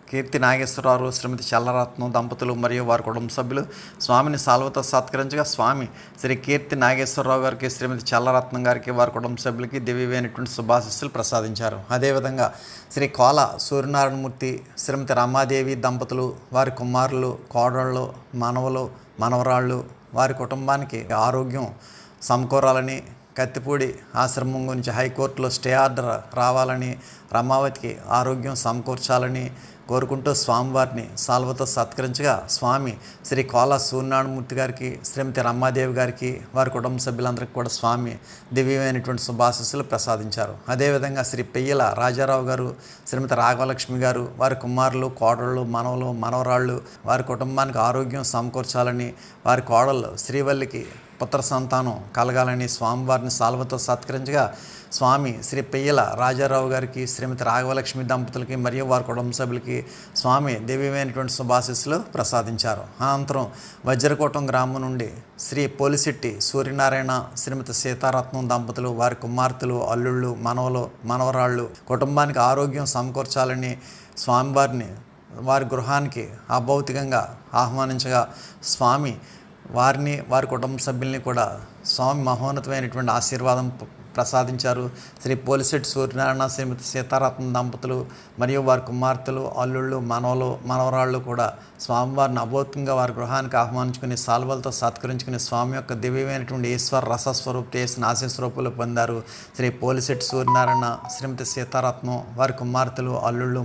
కీర్తి నాగేశ్వరరావు, శ్రీమతి చల్లరత్నం దంపతులు మరియు వారి కుటుంబ సభ్యులు స్వామిని సాల్వతో సత్కరించగా స్వామి శ్రీ కీర్తి నాగేశ్వరరావు గారికి, శ్రీమతి చల్లరత్నం గారికి, వారి కుటుంబ సభ్యులకి దివ్యమైనటువంటి శుభాశీస్సులు ప్రసాదించారు. అదేవిధంగా శ్రీ కోల సూర్యనారాయణమూర్తి, శ్రీమతి రమాదేవి దంపతులు, వారి కుమారులు, కోడళ్ళు, మనవలు, మనవరాళ్ళు, వారి కుటుంబానికి ఆరోగ్యం సమకూరాలని, కత్తిపూడి ఆశ్రమం గురించి హైకోర్టులో స్టే ఆర్డర్ రావాలని, రమావతికి ఆరోగ్యం సమకూర్చాలని కోరుకుంటూ స్వామివారిని సాల్వతో సత్కరించగా స్వామి శ్రీ కోల సూర్యనారాయణమూర్తి గారికి, శ్రీమతి రమాదేవి గారికి, వారి కుటుంబ సభ్యులందరికీ కూడా స్వామి దివ్యమైనటువంటి శుభాశీస్సులు ప్రసాదించారు. అదేవిధంగా శ్రీ పెయ్యల రాజారావు గారు, శ్రీమతి రాఘవలక్ష్మి గారు, వారి కుమారులు, కోడళ్ళు, మనవలు, మనవరాళ్ళు, వారి కుటుంబానికి ఆరోగ్యం సమకూర్చాలని, వారి కోడళ్ళు శ్రీవల్లికి పుత్ర సంతానం కలగాలని స్వామివారిని సాల్వతో సత్కరించగా స్వామి శ్రీ పెయ్యల రాజారావు గారికి, శ్రీమతి రాఘవలక్ష్మి దంపతులకి మరియు వారి కుటుంబ సభ్యులకి స్వామి దివ్యమైనటువంటి శుభాశీస్సులు ప్రసాదించారు. అనంతరం వజ్రకోటం గ్రామం నుండి శ్రీ పోలిశెట్టి సూర్యనారాయణ, శ్రీమతి సీతారత్నం దంపతులు, వారి కుమార్తెలు, అల్లుళ్ళు, మనవలు, మనవరాళ్ళు కుటుంబానికి ఆరోగ్యం సమకూర్చాలని స్వామివారిని వారి గృహానికి అభౌతికంగా ఆహ్వానించగా స్వామి వారిని వారి కుటుంబ సభ్యుల్ని కూడా స్వామి మహోన్నతమైనటువంటి ఆశీర్వాదం ప్రసాదించారు. శ్రీ పోలిశెట్టి సూర్యనారాయణ శ్రీమతి సీతారత్న దంపతులు మరియు వారి కుమార్తెలు, అల్లుళ్ళు, మనవరాళ్ళు కూడా స్వామివారిని అభౌతికంగా వారి గృహానికి ఆహ్వానించుకుని సాల్వలతో సత్కరించుకుని స్వామి యొక్క దివ్యమైనటువంటి ఈశ్వర రసస్వరూప చేసిన ఆశీస్వరూపులు పొందారు. శ్రీ పోలిశెట్టి సూర్యనారాయణ శ్రీమతి సీతారత్నం వారి కుమార్తెలు, అల్లుళ్ళు,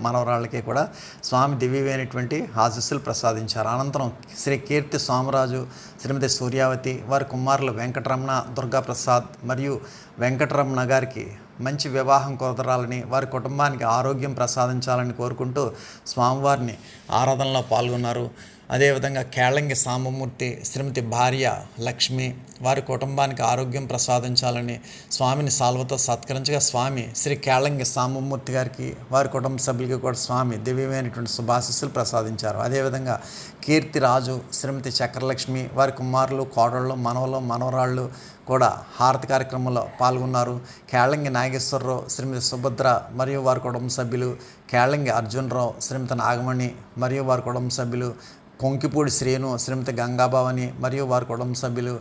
మనవరాళ్ళకి కూడా స్వామి దివ్యమైనటువంటి ఆశీస్సులు ప్రసాదించారు. అనంతరం శ్రీ కీర్తి సోమరాజు శ్రీమతి సూర్యావతి వారి కుమారులు వెంకటరమణ, దుర్గాప్రసాద్ మరియు వెంకటరమణ గారికి మంచి వివాహం కుదరాలని, వారి కుటుంబానికి ఆరోగ్యం ప్రసాదించాలని కోరుకుంటూ స్వామివారిని ఆరాధనలో పాల్గొన్నారు. అదేవిధంగా కేళంగి సాంబమూర్తి శ్రీమతి భార్య లక్ష్మి వారి కుటుంబానికి ఆరోగ్యం ప్రసాదించాలని స్వామిని సాల్వతో సత్కరించగా స్వామి శ్రీ కేళంగి సాంబమూర్తి గారికి వారి కుటుంబ సభ్యులకి కూడా స్వామి దివ్యమైనటువంటి శుభాశీస్సులు ప్రసాదించారు. అదేవిధంగా కీర్తిరాజు శ్రీమతి చక్రలక్ష్మి వారి కుమారులు, కోడళ్ళు, మనవరాళ్ళు కూడా హారతి కార్యక్రమంలో పాల్గొన్నారు. కేళంగి నాగేశ్వరరావు శ్రీమతి సుభద్ర మరియు వారి కుటుంబ సభ్యులు, కేళంగి అర్జునరావు శ్రీమతి నాగమణి మరియు వారి కుటుంబ సభ్యులు, కొంకిపూడి శ్రీను శ్రీమతి గంగాభవాని మరియు వారి కుటుంబ సభ్యులు,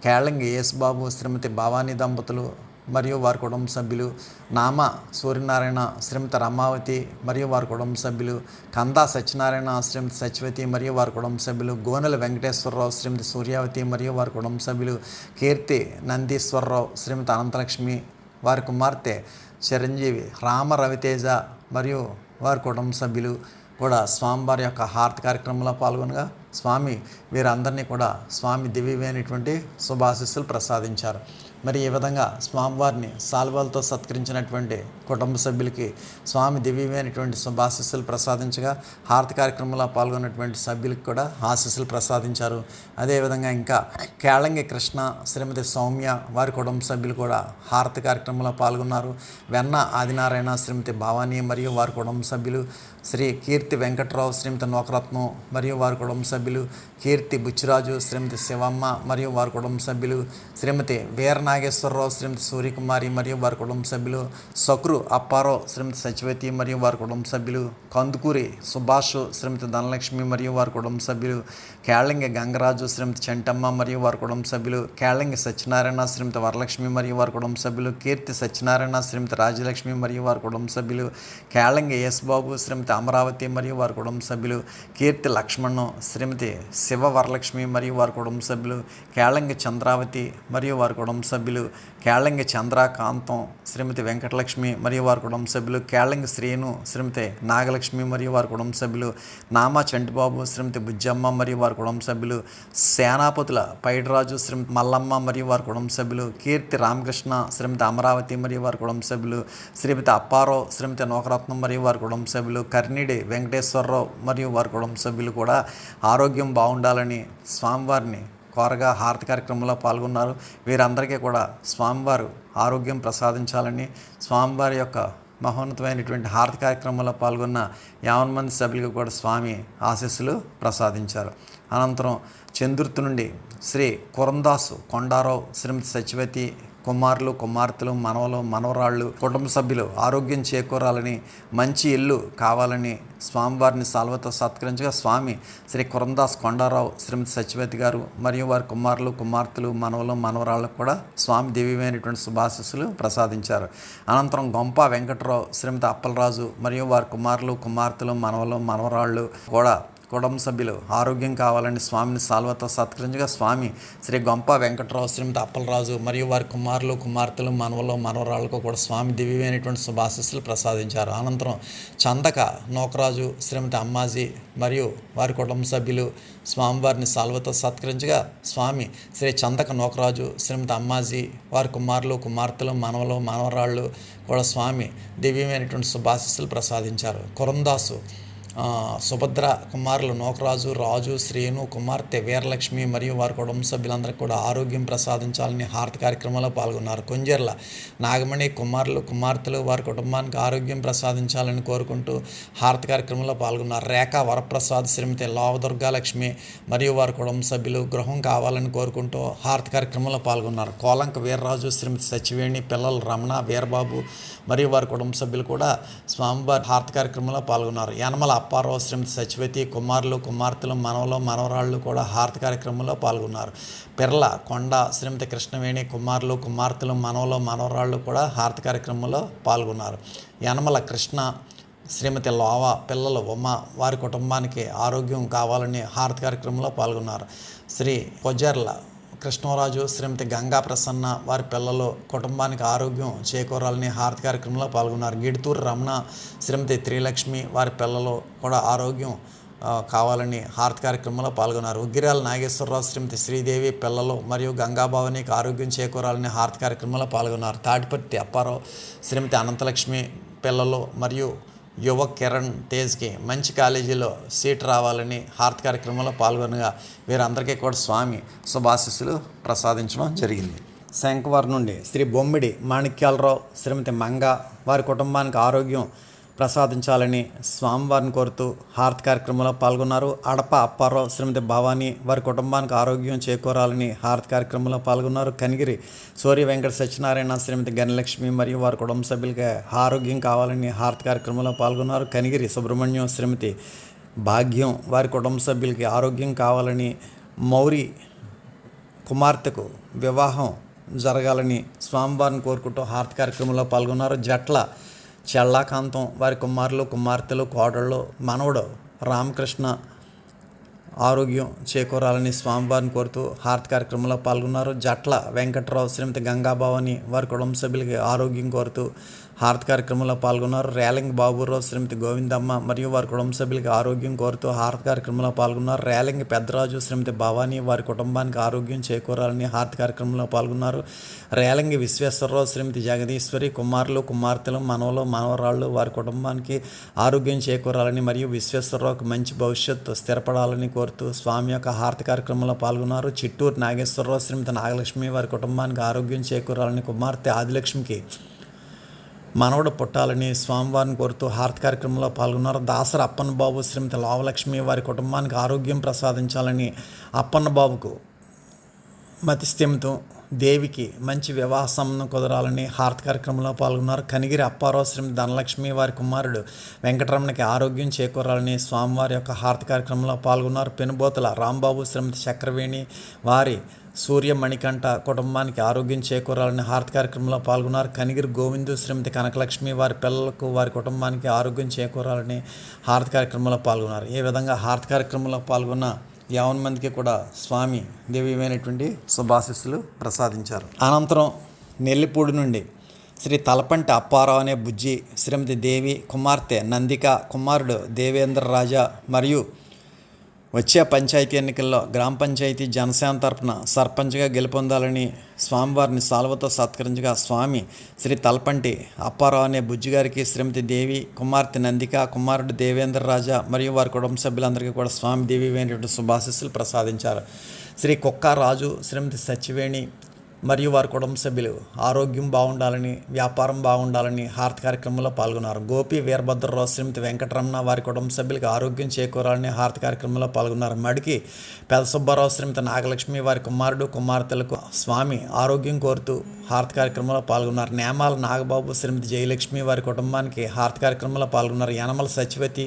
కేళంగి యేసుబాబు శ్రీమతి భవానీ దంపతులు మరియు వారి కుటుంబ సభ్యులు, నామ సూర్యనారాయణ శ్రీమతి రమావతి మరియు వారి కుటుంబ సభ్యులు, కందా సత్యనారాయణ శ్రీమతి సత్యవతి మరియు వారి కుటుంబ సభ్యులు, గోనెల వెంకటేశ్వరరావు శ్రీమతి సూర్యావతి మరియు వారి కుటుంబ సభ్యులు, కీర్తి నందీశ్వరరావు శ్రీమతి అనంతలక్ష్మి వారి కుమార్తె చిరంజీవి రామ రవితేజ మరియు వారి కుటుంబ సభ్యులు కూడా స్వామివారి యొక్క హారతి కార్యక్రమంలో పాల్గొనగా స్వామి వీరందరినీ కూడా స్వామి దివ్యమైనటువంటి శుభాశీస్సులు ప్రసాదించారు. మరి ఈ విధంగా స్వామివారిని సాల్వాలతో సత్కరించినటువంటి కుటుంబ సభ్యులకి స్వామి దివ్యమైనటువంటి శుభాశీస్సులు ప్రసాదించగా హారతి కార్యక్రమంలో పాల్గొన్నటువంటి సభ్యులకు కూడా ఆశీస్సులు ప్రసాదించారు. అదేవిధంగా ఇంకా కేళంగి కృష్ణ శ్రీమతి సౌమ్య వారి కుటుంబ సభ్యులు కూడా హారతి కార్యక్రమంలో పాల్గొన్నారు. వెన్న ఆదినారాయణ శ్రీమతి భవానీ మరియు వారి కుటుంబ సభ్యులు, శ్రీ కీర్తి వెంకట్రావు శ్రీమతి నోకరత్నం మరియు వారి కుటుంబ సభ్యులు, కీర్తి బుచ్చిరాజు శ్రీమతి శివమ్మ మరియు వారి కుటుంబ సభ్యులు, శ్రీమతి వీర నాగేశ్వరరావు శ్రీమతి సూర్యకుమారి మరియు వారి కుటుంబ సభ్యులు, సక్రు అప్పారావు శ్రీమతి సత్యవతి మరియు వారి కుటుంబ సభ్యులు, కందుకూరి సుభాష్ శ్రీమతి ధనలక్ష్మి మరియు వారి కుటుంబ సభ్యులు, కేళంగి గంగరాజు శ్రీమతి చెంటమ్మ మరియు వారి కుటుంబ సభ్యులు, కేళంగి సత్యనారాయణ శ్రీమతి వరలక్ష్మి మరియు వారి కుటుంబ సభ్యులు, కీర్తి సత్యనారాయణ శ్రీమతి రాజలక్ష్మి మరియు వారి కుటుంబ సభ్యులు, కేళంగి యేసుబాబు శ్రీమతి అమరావతి మరియు వారి కుటుంబ సభ్యులు, కీర్తి లక్ష్మణ్ శ్రీమతి శివ వరలక్ష్మి మరియు వారి కుటుంబ సభ్యులు, కేళంగి చంద్రావతి మరియు వారి కుటుంబ సభ్యులు, కేళంగి చంద్రకాంతం శ్రీమతి వెంకటలక్ష్మి మరియు వారి కుటుంబ సభ్యులు, కేళంగి శ్రీను శ్రీమతి నాగలక్ష్మి మరియు వారి కుటుంబ సభ్యులు, నామా చంటిబాబు శ్రీమతి బుజ్జమ్మ మరియు వారి కుటుంబ సభ్యులు, సేనాపతుల పైడిరాజు శ్రీమతి మల్లమ్మ మరియు వారి కుటుంబ సభ్యులు, కీర్తి రామకృష్ణ శ్రీమతి అమరావతి మరియు వారి కుటుంబ సభ్యులు, శ్రీమతి అప్పారావు శ్రీమతి నోకరత్నం మరియు వారి కుటుంబ సభ్యులు, కర్ణిడి వెంకటేశ్వరరావు మరియు వారి కుటుంబ సభ్యులు కూడా ఆరోగ్యం బాగుండాలని స్వామివారిని కోరగా హారతి కార్యక్రమంలో పాల్గొన్నారు. వీరందరికీ కూడా స్వామివారు ఆరోగ్యం ప్రసాదించాలని స్వామివారి యొక్క మహోన్నతమైనటువంటి హారతి కార్యక్రమంలో పాల్గొన్న 50 మంది సభ్యులకు కూడా స్వామి ఆశీస్సులు ప్రసాదించారు. అనంతరం చందుర్తి నుండి శ్రీ కురందాసు కొండారావు శ్రీమతి సత్యవతి కుమారులు, కుమార్తెలు, మనవరాళ్ళు కుటుంబ సభ్యులు ఆరోగ్యం చేకూరాలని, మంచి ఇల్లు కావాలని స్వామివారిని సాల్వతో సత్కరించగా స్వామి శ్రీ కురందాస్ కొండారావు శ్రీమతి సత్యవతి గారు మరియు వారి కుమారులు, కుమార్తెలు, మనవరాళ్ళకు కూడా స్వామి దివ్యమైనటువంటి శుభాశీస్సులు ప్రసాదించారు. అనంతరం గొంప వెంకటరావు శ్రీమతి అప్పలరాజు మరియు వారి కుమారులు, కుమార్తెలు, మనవరాళ్ళు కూడా కుటుంబ సభ్యులు ఆరోగ్యం కావాలని స్వామిని సాల్వతో సత్కరించగా స్వామి శ్రీ గొంప వెంకటరావు శ్రీమతి అప్పలరాజు మరియు వారి కుమారులు, కుమార్తెలు, మనవరాళ్లకు కూడా స్వామి దివ్యమైనటువంటి శుభాశీస్సులు ప్రసాదించారు. అనంతరం చందక నోకరాజు శ్రీమతి అమ్మాజీ మరియు వారి కుటుంబ సభ్యులు స్వామివారిని సాల్వతో సత్కరించగా స్వామి శ్రీ చందక నోకరాజు శ్రీమతి అమ్మాజీ వారి కుమారులు, కుమార్తెలు, మనవరాళ్ళు కూడా స్వామి దివ్యమైనటువంటి శుభాశీస్సులు ప్రసాదించారు. కురందాసు సుభద్ర కుమారులు నోకరాజు, రాజు, శ్రీను కుమార్తె వీరలక్ష్మి మరియు వారి కుటుంబ సభ్యులందరికీ కూడా ఆరోగ్యం ప్రసాదించాలని హారతి కార్యక్రమంలో పాల్గొన్నారు. కొంజర్ల నాగమణి కుమారులు, కుమార్తెలు వారి కుటుంబానికి ఆరోగ్యం ప్రసాదించాలని కోరుకుంటూ హారతి కార్యక్రమంలో పాల్గొన్నారు. రేఖా వరప్రసాద్ శ్రీమతి లావదుర్గాలక్ష్మి మరియు వారి కుటుంబ సభ్యులు గృహం కావాలని కోరుకుంటూ హారతి కార్యక్రమంలో పాల్గొన్నారు. కోలంక వీర్రాజు శ్రీమతి సచివేణి, పిల్లలు రమణ, వీరబాబు మరియు వారి కుటుంబ సభ్యులు కూడా స్వామివారి హారతి కార్యక్రమంలో పాల్గొన్నారు. యనమల అప్పారావు, శ్రీమతి సచివతి, కుమారులు, కుమార్తెలు, మనవలు, మనవరాళ్ళు కూడా హారతి కార్యక్రమంలో పాల్గొన్నారు. పిర్ల కొండ శ్రీమతి కృష్ణవేణి, కుమారులు, కుమార్తెలు, మనవలు, మనవరాళ్ళు కూడా హారతి కార్యక్రమంలో పాల్గొన్నారు. యనమల కృష్ణ, శ్రీమతి లోవ, పిల్లలు ఉమ, వారి కుటుంబానికి ఆరోగ్యం కావాలని హారతి కార్యక్రమంలో పాల్గొన్నారు. శ్రీ పొజర్ల కృష్ణరాజు, శ్రీమతి గంగా ప్రసన్న, వారి పిల్లలు కుటుంబానికి ఆరోగ్యం చేకూరాలని హారతి కార్యక్రమంలో పాల్గొన్నారు. గిడుతూరు రమణ, శ్రీమతి త్రిలక్ష్మి, వారి పిల్లలు కూడా ఆరోగ్యం కావాలని హారతి కార్యక్రమంలో పాల్గొన్నారు. ఉగ్గిరాల నాగేశ్వరరావు, శ్రీమతి శ్రీదేవి, పిల్లలు మరియు గంగాభవానికి ఆరోగ్యం చేకూరాలని హారతి కార్యక్రమంలో పాల్గొన్నారు. తాటిపర్తి అప్పారావు, శ్రీమతి అనంతలక్ష్మి, పిల్లలు మరియు యువ కిరణ్ తేజ్కి మంచి కాలేజీలో సీట్ రావాలని హారతి కార్యక్రమంలో పాల్గొనగా వీరందరికీ కూడా స్వామి శుభాశీస్సులు ప్రసాదించడం జరిగింది. శంకవరం నుండి శ్రీ బొమ్మిడి మాణిక్యాలరావు, శ్రీమతి మంగ, వారి కుటుంబానికి ఆరోగ్యం ప్రసాదించాలని స్వామివారిని కోరుతూ హారతి కార్యక్రమంలో పాల్గొన్నారు. అడప అప్పారావు, శ్రీమతి భవానీ, వారి కుటుంబానికి ఆరోగ్యం చేకూరాలని హారతి కార్యక్రమంలో పాల్గొన్నారు. కనిగిరి సూర్య వెంకట సత్యనారాయణ, శ్రీమతి గణలక్ష్మి మరియు వారి కుటుంబ సభ్యులకి ఆరోగ్యం కావాలని హారతి కార్యక్రమంలో పాల్గొన్నారు. కనిగిరి సుబ్రహ్మణ్యం, శ్రీమతి భాగ్యం, వారి కుటుంబ సభ్యులకి ఆరోగ్యం కావాలని, మౌరి కుమార్తెకు వివాహం జరగాలని స్వామివారిని కోరుకుంటూ హారతి కార్యక్రమంలో పాల్గొన్నారు. జట్ల చల్లాకాంతం, వారి కుమారులు, కుమార్తెలు, కోడళ్ళు, మనవడు రామకృష్ణ ఆరోగ్యం చేకూరాలని స్వామివారిని కోరుతూ హారతి కార్యక్రమంలో పాల్గొన్నారు. జట్ల వెంకట్రావు, శ్రీమతి గంగాభవాని, వారి కుటుంబ సభ్యులకి ఆరోగ్యం కోరుతూ హారతి కార్యక్రమంలో పాల్గొన్నారు. రేలింగ్ బాబురావు, శ్రీమతి గోవిందమ్మ మరియు వారి కుటుంబ సభ్యులకి ఆరోగ్యం కోరుతూ హారతి కార్యక్రమంలో పాల్గొన్నారు. రేలింగ్ పెద్దరాజు, శ్రీమతి భవానీ, వారి కుటుంబానికి ఆరోగ్యం చేకూరాలని హారతి కార్యక్రమంలో పాల్గొన్నారు. రేలింగ్ విశ్వేశ్వరరావు, శ్రీమతి జగదీశ్వరి, కుమారులు, కుమార్తెలు, మనవలు, మనవరాళ్ళు, వారి కుటుంబానికి ఆరోగ్యం చేకూరాలని మరియు విశ్వేశ్వరరావుకి మంచి భవిష్యత్తు స్థిరపడాలని కోరుతూ స్వామి యొక్క హారతి కార్యక్రమంలో పాల్గొన్నారు. చిట్టూరు నాగేశ్వరరావు, శ్రీమతి నాగలక్ష్మి, వారి కుటుంబానికి ఆరోగ్యం చేకూరాలని, కుమార్తె ఆదిలక్ష్మికి మనవడు పుట్టాలని స్వామివారిని కోరుతూ హారతి కార్యక్రమంలో పాల్గొన్నారు. దాసర అప్పన్న బాబు, శ్రీమతి లోవలక్ష్మి, వారి కుటుంబానికి ఆరోగ్యం ప్రసాదించాలని, అప్పన్న బాబుకు మతిస్థిమితం, దేవికి మంచి వివాహ సంబంధం కుదరాలని హారతి కార్యక్రమంలో పాల్గొన్నారు. కనిగిరి అప్పారావు, శ్రీమతి ధనలక్ష్మి, వారి కుమారుడు వెంకటరమణకి ఆరోగ్యం చేకూరాలని స్వామివారి యొక్క హారతి కార్యక్రమంలో పాల్గొన్నారు. పెనుబోతుల రాంబాబు, శ్రీమతి చక్రవేణి, వారి సూర్య మణికంఠ కుటుంబానికి ఆరోగ్యం చేకూరాలని హారతి కార్యక్రమంలో పాల్గొన్నారు. కనిగిరి గోవిందు, శ్రీమతి కనకలక్ష్మి, వారి పిల్లలకు, వారి కుటుంబానికి ఆరోగ్యం చేకూరాలని హారతి కార్యక్రమంలో పాల్గొన్నారు. ఈ విధంగా హారతి కార్యక్రమంలో పాల్గొన్న 50 మందికి కూడా స్వామి దివ్యమైనటువంటి శుభాశీస్సులు ప్రసాదించారు. అనంతరం నెల్లిపూడి నుండి శ్రీ తలపంటి అప్పారావు అనే బుజ్జి, శ్రీమతి దేవి, కుమార్తె నందిక, కుమారుడు దేవేంద్ర రాజా మరియు వచ్చే పంచాయతీ ఎన్నికల్లో గ్రామ పంచాయతీ జనసేన తరపున సర్పంచ్గా గెలుపొందాలని స్వామివారిని సాల్వతో సత్కరించగా స్వామి శ్రీ తలపంటి అప్పారావు అనే బుజ్జిగారికి, శ్రీమతి దేవి, కుమార్తె నందిక, కుమారుడు దేవేంద్ర రాజా మరియు వారి కుటుంబ సభ్యులందరికీ కూడా స్వామి దివ్యమైనటువంటి శుభాశీస్సులు ప్రసాదించారు. శ్రీ కుక్క రాజు, శ్రీమతి సచివేణి మరియు వారి కుటుంబ సభ్యులు ఆరోగ్యం బాగుండాలని, వ్యాపారం బాగుండాలని హారతి కార్యక్రమంలో పాల్గొన్నారు. గోపి వీరభద్రరావు, శ్రీమతి వెంకటరమణ, వారి కుటుంబ సభ్యులకు ఆరోగ్యం చేకూరాలని హారతి కార్యక్రమంలో పాల్గొన్నారు. మడికి పెద్ద సుబ్బారావు, శ్రీమతి నాగలక్ష్మి, వారి కుమారుడు, కుమార్తెలకు స్వామి ఆరోగ్యం కోరుతూ హారతి కార్యక్రమంలో పాల్గొన్నారు. నేమాల నాగబాబు, శ్రీమతి జయలక్ష్మి, వారి కుటుంబానికి హారతి కార్యక్రమంలో పాల్గొన్నారు. యనమల సచివతి,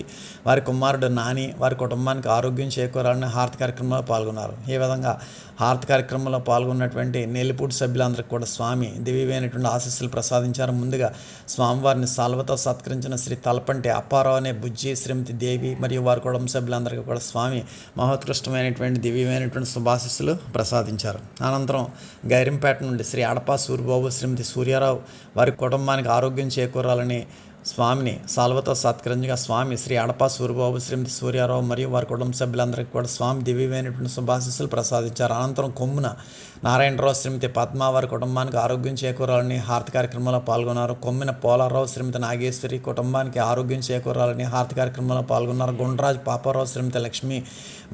వారి కుమారుడు నాని, వారి కుటుంబానికి ఆరోగ్యం చేకూరాలని హారతి కార్యక్రమంలో పాల్గొన్నారు. ఈ విధంగా హారతి కార్యక్రమంలో పాల్గొన్నటువంటి నెల్లిపూడి సభ్యులందరికీ కూడా స్వామి దివ్యమైనటువంటి ఆశీస్సులు ప్రసాదించారు. ముందుగా స్వామివారిని సాల్వతో సత్కరించిన శ్రీ తలపంటి అప్పారావు అనే బుజ్జి, శ్రీమతి దేవి మరియు వారి కుటుంబ సభ్యులందరికీ కూడా స్వామి మహోత్కృష్టమైనటువంటి దివ్యమైనటువంటి శుభాశీస్సులు ప్రసాదించారు. అనంతరం గైరింపేట నుండి శ్రీ అడప సూరిబాబు, శ్రీమతి సూర్యారావు, వారి కుటుంబానికి ఆరోగ్యం చేకూరాలని స్వామిని సాల్వతో సత్కరించగా స్వామి శ్రీ అడప సూరిబాబు, శ్రీమతి సూర్యారావు మరియు వారి కుటుంబ సభ్యులందరికీ కూడా స్వామి దివ్యమైనటువంటి శుభాశీస్సులు ప్రసాదించారు. అనంతరం కొమ్మున నారాయణరావు, శ్రీమతి పద్మ, వారి కుటుంబానికి ఆరోగ్యం చేకూరాలని హారతి కార్యక్రమంలో పాల్గొన్నారు. కొమ్మిన పోలారావు, శ్రీమతి నాగేశ్వరి, కుటుంబానికి ఆరోగ్యం చేకూరాలని హారతి కార్యక్రమంలో పాల్గొన్నారు. గుండ్రాజు పాపారావు, శ్రీమతి లక్ష్మి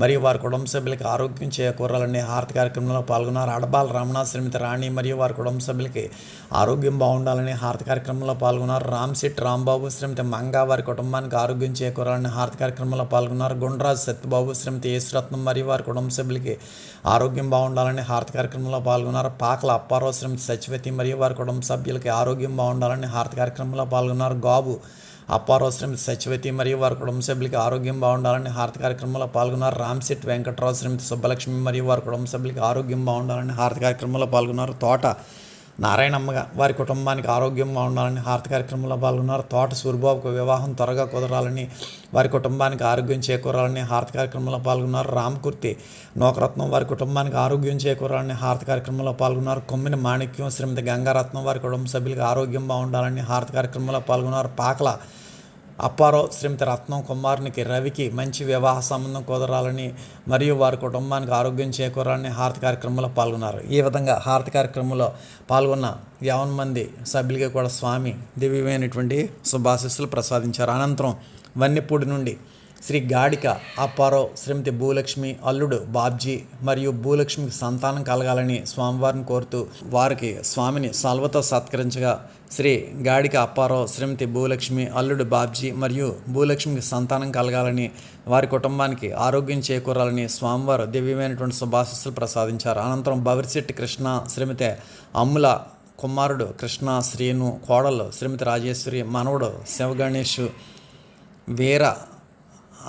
మరియు వారి కుటుంబ సభ్యులకి ఆరోగ్యం చేకూరాలని హారతి కార్యక్రమంలో పాల్గొన్నారు. అడబాల రమణ, శ్రీమతి రాణి మరియు వారి కుటుంబ సభ్యులకి ఆరోగ్యం బాగుండాలని హారతి కార్యక్రమంలో పాల్గొన్నారు. రామ్శెట్టి రాంబాబు, శ్రీమతి మంగ, వారి కుటుంబానికి ఆరోగ్యం చేకూరాలని హారతి కార్యక్రమంలో పాల్గొన్నారు. గుండ్రాజు సత్యబాబు, శ్రీమతి యేసురత్నం మరియు వారి కుటుంబ సభ్యులకి ఆరోగ్యం బాగుండాలని హారతి కార్యక్రమంలో పాల్గొన్నారు. పాకల అప్పారావు, శ్రీమతి సచివతి మరియు వారి కుటుంబ సభ్యులకి ఆరోగ్యం బాగుండాలని హారతి కార్యక్రమంలో పాల్గొన్నారు. గాబు అప్పారావు శ్రీమతి సత్యవతి మరియు వారి కుటుంబ సభ్యులకి ఆరోగ్యం బాగుండాలని హారతి కార్యక్రమంలో పాల్గొన్నారు. రామ్శెట్టి వెంకట్రావు శ్రీమతి సుబ్బలక్ష్మి మరియు వారి కుటుంబ సభ్యులకి ఆరోగ్యం బాగుండాలని హారతి కార్యక్రమంలో పాల్గొన్నారు. తోట నారాయణమ్మ వారి కుటుంబానికి ఆరోగ్యం బాగుండాలని హారతి కార్యక్రమంలో పాల్గొన్నారు. తోట సూరిబాబుకు వివాహం త్వరగా కుదరాలని వారి కుటుంబానికి ఆరోగ్యం చేకూరాలని హారతి కార్యక్రమంలో పాల్గొన్నారు. రామకుర్తి నోకరత్నం వారి కుటుంబానికి ఆరోగ్యం చేకూరాలని హారతి కార్యక్రమంలో పాల్గొన్నారు. కొమ్మిన మాణిక్యం శ్రీమతి గంగారత్నం వారి కుటుంబ సభ్యులకి ఆరోగ్యం బాగుండాలని హారతి కార్యక్రమంలో పాల్గొన్నారు. పాకల అప్పారావు శ్రీమతి రత్నం కుమారునికి రవికి మంచి వివాహ సంబంధం కుదరాలని మరియు వారి కుటుంబానికి ఆరోగ్యం చేకూరాలని హారతి కార్యక్రమంలో పాల్గొన్నారు. ఈ విధంగా హారతి కార్యక్రమంలో పాల్గొన్న 50 మంది సభ్యులకి కూడా స్వామి దివ్యమైనటువంటి శుభాశీస్సులు ప్రసాదించారు. అనంతరం వన్నెపూడి నుండి శ్రీ గాడిక అప్పారావు శ్రీమతి భూలక్ష్మి అల్లుడు బాబ్జీ మరియు భూలక్ష్మికి సంతానం కలగాలని స్వామివారిని కోరుతూ వారికి స్వామిని సాల్వతో సత్కరించగా శ్రీ గాడిక అప్పారావు శ్రీమతి భూలక్ష్మి అల్లుడు బాబ్జీ మరియు భూలక్ష్మికి సంతానం కలగాలని వారి కుటుంబానికి ఆరోగ్యం చేకూరాలని స్వామివారు దివ్యమైనటువంటి శుభాశీస్సులు ప్రసాదించారు. అనంతరం బవిరిశెట్టి కృష్ణ శ్రీమతి అమ్ముల కుమారుడు కృష్ణ శ్రీను కోడలు శ్రీమతి రాజేశ్వరి మనవడు శివగణేష్ వీర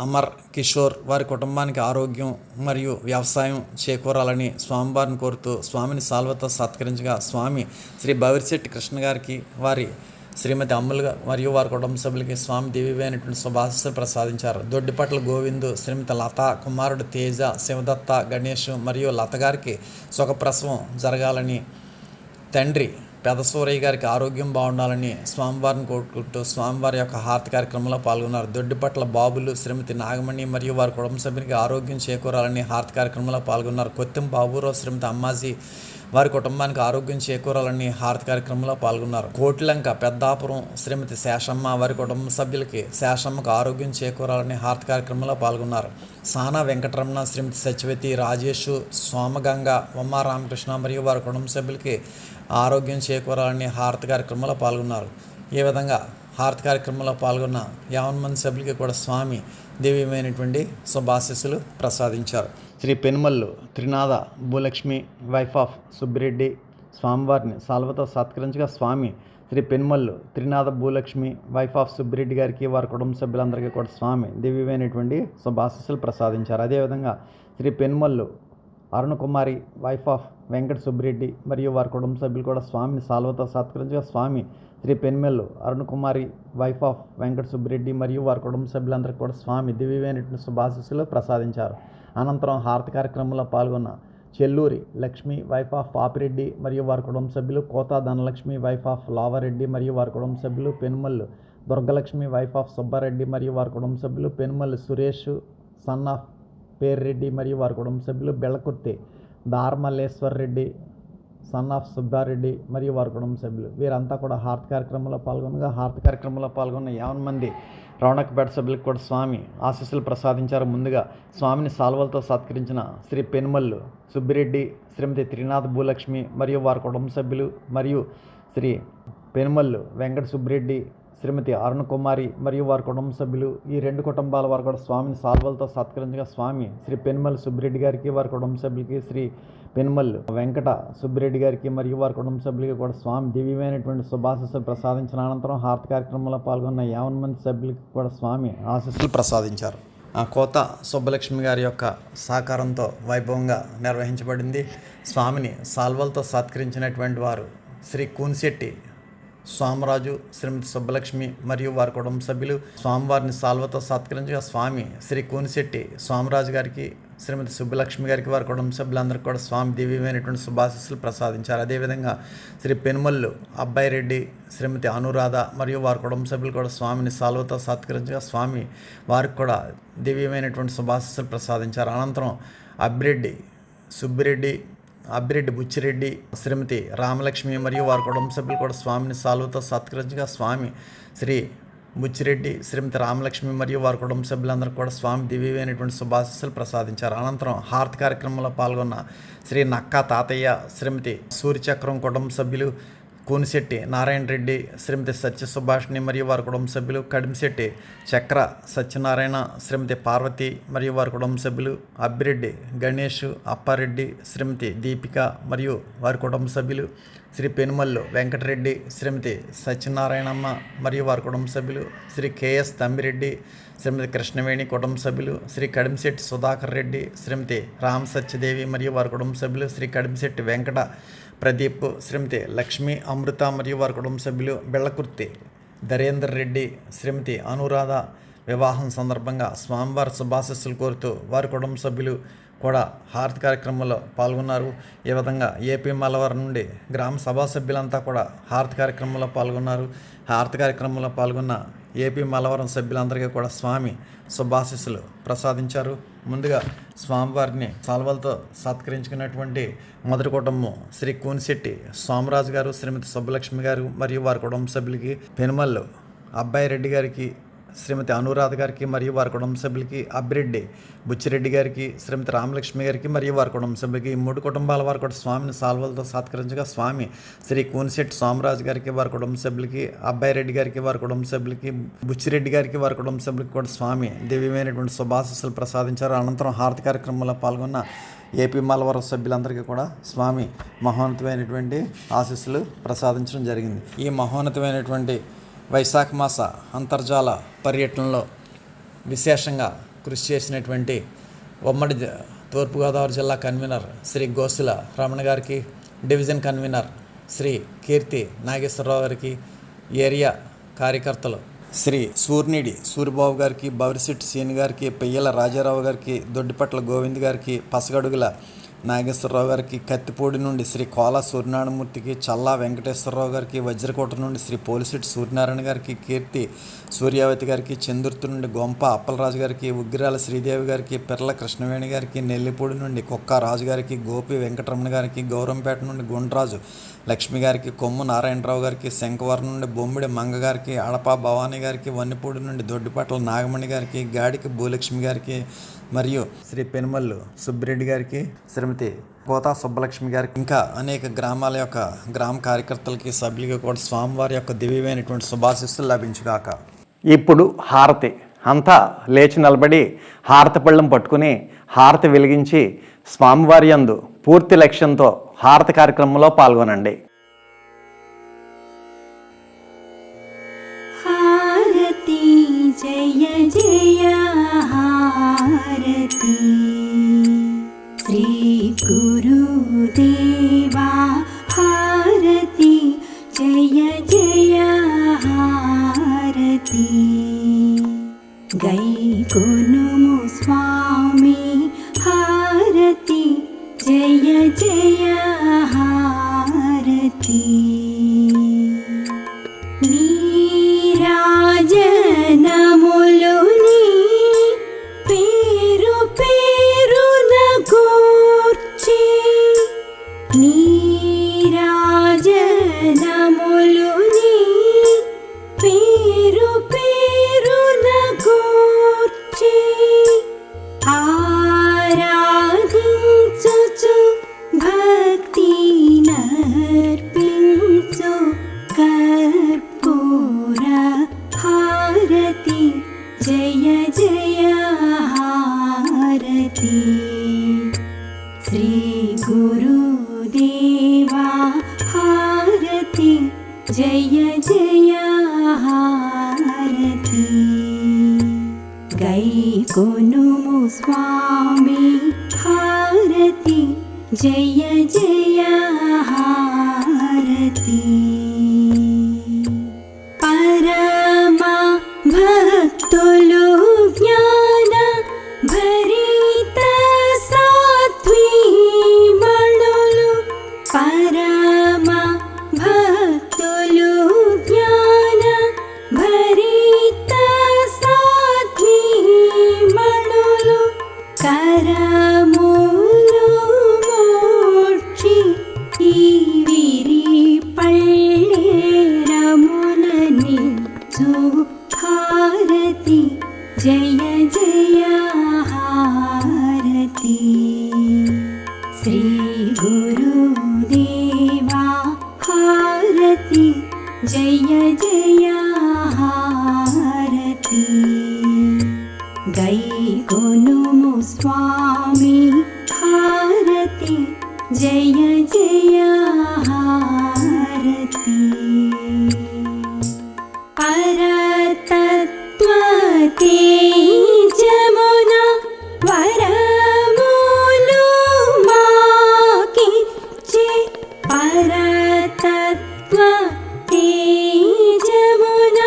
అమర్ కిషోర్ వారి కుటుంబానికి ఆరోగ్యం మరియు వ్యవసాయం చేకూరాలని స్వామివారిని కోరుతూ స్వామిని సాల్వతో సత్కరించగా స్వామి శ్రీ బవిరిశెట్టి కృష్ణ గారికి వారి శ్రీమతి అమ్ములుగా మరియు వారి కుటుంబ సభ్యులకి స్వామి దివ్యమైనటువంటి శుభాశీస్సులు ప్రసాదించారు. దొడ్డిపట్ల గోవిందు శ్రీమతి లత కుమారుడు తేజ శివదత్త గణేష్ మరియు లత గారికి సుఖప్రసవం జరగాలని తండ్రి పెదసూరయ్య గారికి ఆరోగ్యం బాగుండాలని స్వామివారిని కోరుకుంటూ స్వామివారి యొక్క హారతి కార్యక్రమంలో పాల్గొన్నారు. దొడ్డిపట్ల బాబులు శ్రీమతి నాగమణి మరియు వారి కుటుంబ సభ్యునికి ఆరోగ్యం చేకూరాలని హారతి కార్యక్రమంలో పాల్గొన్నారు. కొత్తిం బాబురావు శ్రీమతి అమ్మాజీ వారి కుటుంబానికి ఆరోగ్యం చేకూరాలని హారతి కార్యక్రమంలో పాల్గొన్నారు. కోటిలంక పెద్దాపురం శ్రీమతి శేషమ్మ వారి కుటుంబ సభ్యులకి శేషమ్మకు ఆరోగ్యం చేకూరాలని హారతి కార్యక్రమంలో పాల్గొన్నారు. సానా వెంకటరమణ శ్రీమతి సత్యవతి రాజేష్ సోమగంగ ఉమా రామకృష్ణ మరియు వారి కుటుంబ సభ్యులకి ఆరోగ్యం చేకూరాలని హారతి కార్యక్రమంలో పాల్గొన్నారు. ఈ విధంగా హారతి కార్యక్రమంలో పాల్గొన్న 50 మంది సభ్యులకి కూడా స్వామి దివ్యమైనటువంటి శుభాశీస్సులు ప్రసాదించారు. శ్రీ పెనుమల్లు త్రినాథ భూలక్ష్మి వైఫ్ ఆఫ్ సుబ్బిరెడ్డి స్వామివారిని సాల్వతో సత్కరించగా స్వామి శ్రీ పెనుమల్లు త్రినాథ భూలక్ష్మి వైఫ్ ఆఫ్ సుబ్బిరెడ్డి గారికి వారి కుటుంబ సభ్యులందరికీ కూడా స్వామి దివ్యమైనటువంటి శుభాశీస్సులు ప్రసాదించారు. అదేవిధంగా శ్రీ పెనుమల్లు అరుణకుమారి వైఫ్ ఆఫ్ వెంకట సుబ్బిరెడ్డి మరియు వారి కుటుంబ సభ్యులు కూడా స్వామిని సాల్వతో సత్కరించగా స్వామి శ్రీ పెనుమల్లు అరుణకుమారి వైఫ్ ఆఫ్ వెంకట సుబ్బిరెడ్డి మరియు వారి కుటుంబ సభ్యులందరికీ కూడా స్వామి దివ్యమైనటువంటి శుభాశీస్సులు ప్రసాదించారు. అనంతరం హారతి కార్యక్రమంలో పాల్గొన్న చెల్లూరి లక్ష్మి వైఫ్ ఆఫ్ పాపిరెడ్డి మరియు వారి కుటుంబ సభ్యులు, కోతా ధనలక్ష్మి వైఫ్ ఆఫ్ లావారెడ్డి మరియు వారి కుటుంబ సభ్యులు, పెనుమల్లు దుర్గలక్ష్మి వైఫ్ ఆఫ్ సుబ్బారెడ్డి మరియు వారి కుటుంబ సభ్యులు, పెనుమల్లు సురేష్ సన్ ఆఫ్ పేర్రెడ్డి మరియు వారి కుటుంబ సభ్యులు, బెళ్ళకుర్తి దార్మల్లేశ్వర్ రెడ్డి సన్ ఆఫ్ సుబ్బారెడ్డి మరియు వారి కుటుంబ సభ్యులు వీరంతా కూడా హారతి కార్యక్రమంలో పాల్గొనగా హారతి కార్యక్రమంలో పాల్గొన్న 50 మంది రౌనక్పేట సభ్యులకు కూడా స్వామి ఆశీస్సులు ప్రసాదించారు. ముందుగా స్వామిని సాల్వలతో సత్కరించిన శ్రీ పెనుమల్లు సుబ్బిరెడ్డి శ్రీమతి త్రినాథ భూలక్ష్మి మరియు వారి కుటుంబ సభ్యులు మరియు శ్రీ పెనుమల్లు వెంకట సుబ్బిరెడ్డి శ్రీమతి అరుణకుమారి మరియు వారి కుటుంబ సభ్యులు ఈ 2 కుటుంబాల వారు కూడా స్వామిని సాల్వలతో సత్కరించగా స్వామి శ్రీ పెనుమల్లు సుబ్బిరెడ్డి గారికి వారి కుటుంబ సభ్యులకి, శ్రీ పెనుమల్లు వెంకట సుబ్బిరెడ్డి గారికి మరియు వారి కుటుంబ సభ్యులకి కూడా స్వామి దివ్యమైనటువంటి శుభాశీస్సులు ప్రసాదించిన అనంతరం హారతి కార్యక్రమంలో పాల్గొన్న 50 మంది సభ్యులకి కూడా స్వామి ఆశీస్సులు ప్రసాదించారు. ఆ కోత సుబ్బలక్ష్మి గారి యొక్క సహకారంతో వైభవంగా నిర్వహించబడింది. స్వామిని సాల్వలతో సత్కరించినటువంటి వారు శ్రీ కూన్శెట్టి స్వామరాజు శ్రీమతి సుబ్బలక్ష్మి మరియు వారి కుటుంబ సభ్యులు. స్వామివారిని సాల్వతో సత్కరించగా స్వామి శ్రీ కూనిశెట్టి స్వామరాజు గారికి, శ్రీమతి సుబ్బలక్ష్మి గారికి వారి కుటుంబ సభ్యులందరికీ కూడా స్వామి దివ్యమైనటువంటి శుభాశీస్సులు ప్రసాదించారు. అదేవిధంగా శ్రీ పెనుమల్లు అబ్బాయి రెడ్డి శ్రీమతి అనురాధ మరియు వారి కుటుంబ సభ్యులు కూడా స్వామిని సాల్వతో సత్కరించగా స్వామి వారికి కూడా దివ్యమైనటువంటి శుభాశీస్సులు ప్రసాదించారు. అనంతరం అబ్బిరెడ్డి సుబ్బిరెడ్డి, అబ్బిరెడ్డి బుచ్చిరెడ్డి, శ్రీమతి రామలక్ష్మి మరియు వారి కుటుంబ సభ్యులు కూడా స్వామిని సాల్వతో సత్కరించగా స్వామి శ్రీ బుచ్చిరెడ్డి, శ్రీమతి రామలక్ష్మి మరియు వారి కుటుంబ సభ్యులందరికీ కూడా స్వామి దివ్యమైనటువంటి శుభాశీస్సులు ప్రసాదించారు. అనంతరం హారతి కార్యక్రమంలో పాల్గొన్న శ్రీ నక్కా తాతయ్య, శ్రీమతి సూర్యచక్రం కుటుంబ సభ్యులు, కూనిశెట్టి నారాయణ రెడ్డి, శ్రీమతి సత్య సుభాషిణి మరియు వారి కుటుంబ సభ్యులు, కడిమిశెట్టి చక్ర సత్యనారాయణ, శ్రీమతి పార్వతి మరియు వారి కుటుంబ సభ్యులు, అబ్బిరెడ్డి గణేష్, అప్పారెడ్డి, శ్రీమతి దీపిక మరియు వారి కుటుంబ సభ్యులు, శ్రీ పెనుమల్లు వెంకటరెడ్డి, శ్రీమతి సత్యనారాయణమ్మ మరియు వారి కుటుంబ సభ్యులు, శ్రీ కేఎస్ తమ్మిరెడ్డి, శ్రీమతి కృష్ణవేణి కుటుంబ సభ్యులు, శ్రీ కడిమిశెట్టి సుధాకర్ రెడ్డి, శ్రీమతి రామ్ సత్యదేవి మరియు వారి కుటుంబ సభ్యులు, శ్రీ కడిమిశెట్టి వెంకట ప్రదీప్, శ్రీమతి లక్ష్మీ అమృత మరియు వారి కుటుంబ సభ్యులు, బెళ్ళకుర్తి ధరేందర్ రెడ్డి, శ్రీమతి అనురాధ వివాహం సందర్భంగా స్వామివారి శుభాశీస్సులు కోరుతూ వారి కుటుంబ సభ్యులు కూడా హారతి కార్యక్రమంలో పాల్గొన్నారు. ఈ విధంగా ఏపీ మలవరం నుండి గ్రామ సభా సభ్యులంతా కూడా హారతి కార్యక్రమంలో పాల్గొన్నారు. హారతి కార్యక్రమంలో పాల్గొన్న ఏపీ మలవరం సభ్యులందరికీ కూడా స్వామి శుభాశీస్సులు ప్రసాదించారు. ముందుగా స్వామివారిని సాల్వలతో సత్కరించుకున్నటువంటి మొదటి కుటుంబం శ్రీ కూనిశెట్టి సోమరాజు గారు, శ్రీమతి సుబ్బలక్ష్మి గారు మరియు వారి కుటుంబ సభ్యులకి, పెనుమల్లు అబ్బాయి రెడ్డి గారికి, శ్రీమతి అనురాధ గారికి మరియు వారి కుటుంబ సభ్యులకి, అబ్బిరెడ్డి బుచ్చిరెడ్డి గారికి, శ్రీమతి రామలక్ష్మి గారికి మరియు వారి కుటుంబ సభ్యులకి, 3 కుటుంబాల వారు కూడా స్వామిని సాల్వలతో సత్కరించగా స్వామి శ్రీ కూనిశెట్టి సోమరాజు గారికి వారి కుటుంబ సభ్యులకి, అబ్బాయి రెడ్డి గారికి వారి కుటుంబ సభ్యులకి, బుచ్చిరెడ్డి గారికి వారి కుటుంబ సభ్యులకి కూడా స్వామి దివ్యమైనటువంటి శుభాశీస్సులు ప్రసాదించారు. అనంతరం హారతి కార్యక్రమంలో పాల్గొన్న ఏపీ మలవరం సభ్యులందరికీ కూడా స్వామి మహోన్నతమైనటువంటి ఆశీస్సులు ప్రసాదించడం జరిగింది. ఈ మహోన్నతమైనటువంటి వైశాఖ మాస అంతర్జాల పర్యటనలో విశేషంగా కృషి చేసినటువంటి ఉమ్మడి తూర్పుగోదావరి జిల్లా కన్వీనర్ శ్రీ గోసుల రమణ గారికి, డివిజన్ కన్వీనర్ శ్రీ కీర్తి నాగేశ్వరరావు గారికి, ఏరియా కార్యకర్తలు శ్రీ సూర్నిడి సూరిబాబు గారికి, బవరిశెట్టి సీని గారికి, పెయ్యల రాజారావు గారికి, దొడ్డిపట్ల గోవింద్ గారికి, పసగడుగుల నాగేశ్వరరావు గారికి, కత్తిపూడి నుండి శ్రీ కోల సూర్యనారాయణమూర్తికి, చల్లా వెంకటేశ్వరరావు గారికి, వజ్రకోట నుండి శ్రీ పోలిశెట్టి సూర్యనారాయణ గారికి, కీర్తి సూర్యావతి గారికి, చందుర్తి నుండి గొంప అప్పలరాజు గారికి, ఉగ్గిరాల శ్రీదేవి గారికి, పిర్ల కృష్ణవేణి గారికి, నెల్లిపూడి నుండి కుక్క రాజు గారికి, గోపి వెంకటరమణ గారికి, గౌరంపేట నుండి గుండ్రాజు లక్ష్మి గారికి, కొమ్ము నారాయణరావు గారికి, శంకవరం నుండి బొమ్మిడి మంగ గారికి, అడప భవానీ గారికి, వన్నిపూడి నుండి దొడ్డిపట్ల నాగమణి గారికి, గాడికి భూలక్ష్మి గారికి మరియు శ్రీ పెనుమల్లు సుబ్బిరెడ్డి గారికి, శ్రీమతి పోతా సుబ్బలక్ష్మి గారికి, ఇంకా అనేక గ్రామాల యొక్క గ్రామ కార్యకర్తలకి, సభ్యులకి కూడా స్వామివారి యొక్క దివ్యమైనటువంటి శుభాశీస్సులు లభించుగాక. ఇప్పుడు హారతి అంతా లేచి నిలబడి హారతి పళ్ళం పట్టుకుని హారతి వెలిగించి స్వామివారి యందు పూర్తి లక్ష్యంతో హారతి కార్యక్రమంలో పాల్గొనండి. హారతి జయ జయ హారతి శ్రీ గురుదేవా హారతి జయ జయ హారతి గైకొనుము స్వామి హారతి జయ జయ హారతి నీరాజనములుని పేరు పేరున గూర్చి నీరాజనములుని పేరు పేరున గూర్చి ఆరాధించుచు భక్తి నర్పించు కర్పూర హారతి జయ జయ హారతి శ్రీ గురుదేవా హారతి జయ జయ హారతి గైకొనుము స్వామి హారతి జయ జయ హారతి పరమ భక్తులు జ్ఞాన భరిత సాత్వీమణులు, పరమ భక్తులు జ్ఞాన భరిత సాత్వీమణులు, కరములు మోక్షి ఈ విరి పళ్ళేరములని హారతి జయ జయ హారతి శ్రీ గురుదేవా హారతి గైకొనుము స్వామి హారతి జయ జయ హారతి పరతత్వ తేజమున వరములు మాకిచ్చే పరతత్వ తేజమున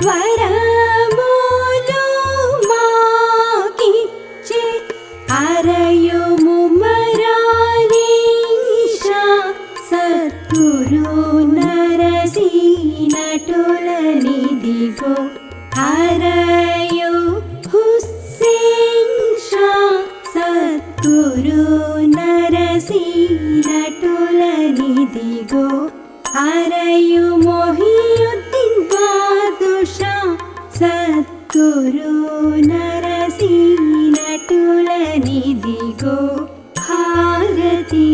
వరములు మాకిచ్చే అరయుము మరాలీషా సద్గురు నరసీనటులనిదిగో అరయు హుస్సేన్ షా సద్గురు నరసీనటులనిదిగో అరయు మొహియుద్దీన్ బాదుషా సద్గురు నరసీనటులనిదిగో హారతి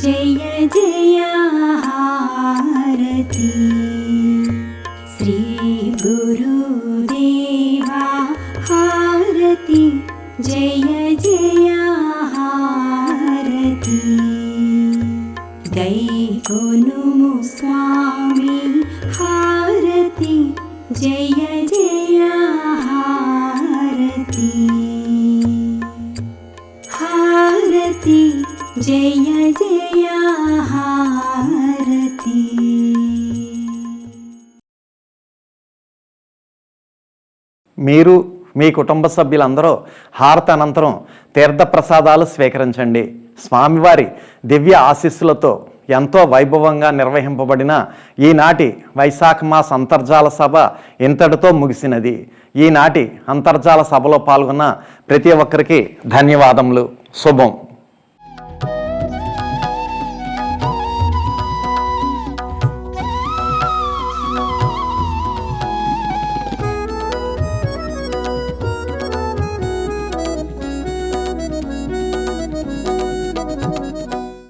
జయ జయ హారతి శ్రీ గురుదేవా హారతి జయ జయ హారతి గైకొనుము స్వామి హారతి జయ జయ హారతి హారతి జయ జయ హారతి. మీరు మీ కుటుంబ సభ్యులందరూ హారతి అనంతరం తీర్థప్రసాదాలు స్వీకరించండి. స్వామివారి దివ్య ఆశీస్సులతో ఎంతో వైభవంగా నిర్వహింపబడిన ఈనాటి వైశాఖ మాస అంతర్జాల సభ ఇంతటితో ముగిసినది. ఈనాటి అంతర్జాల సభలో పాల్గొన్న ప్రతి ఒక్కరికి ధన్యవాదములు. శుభం.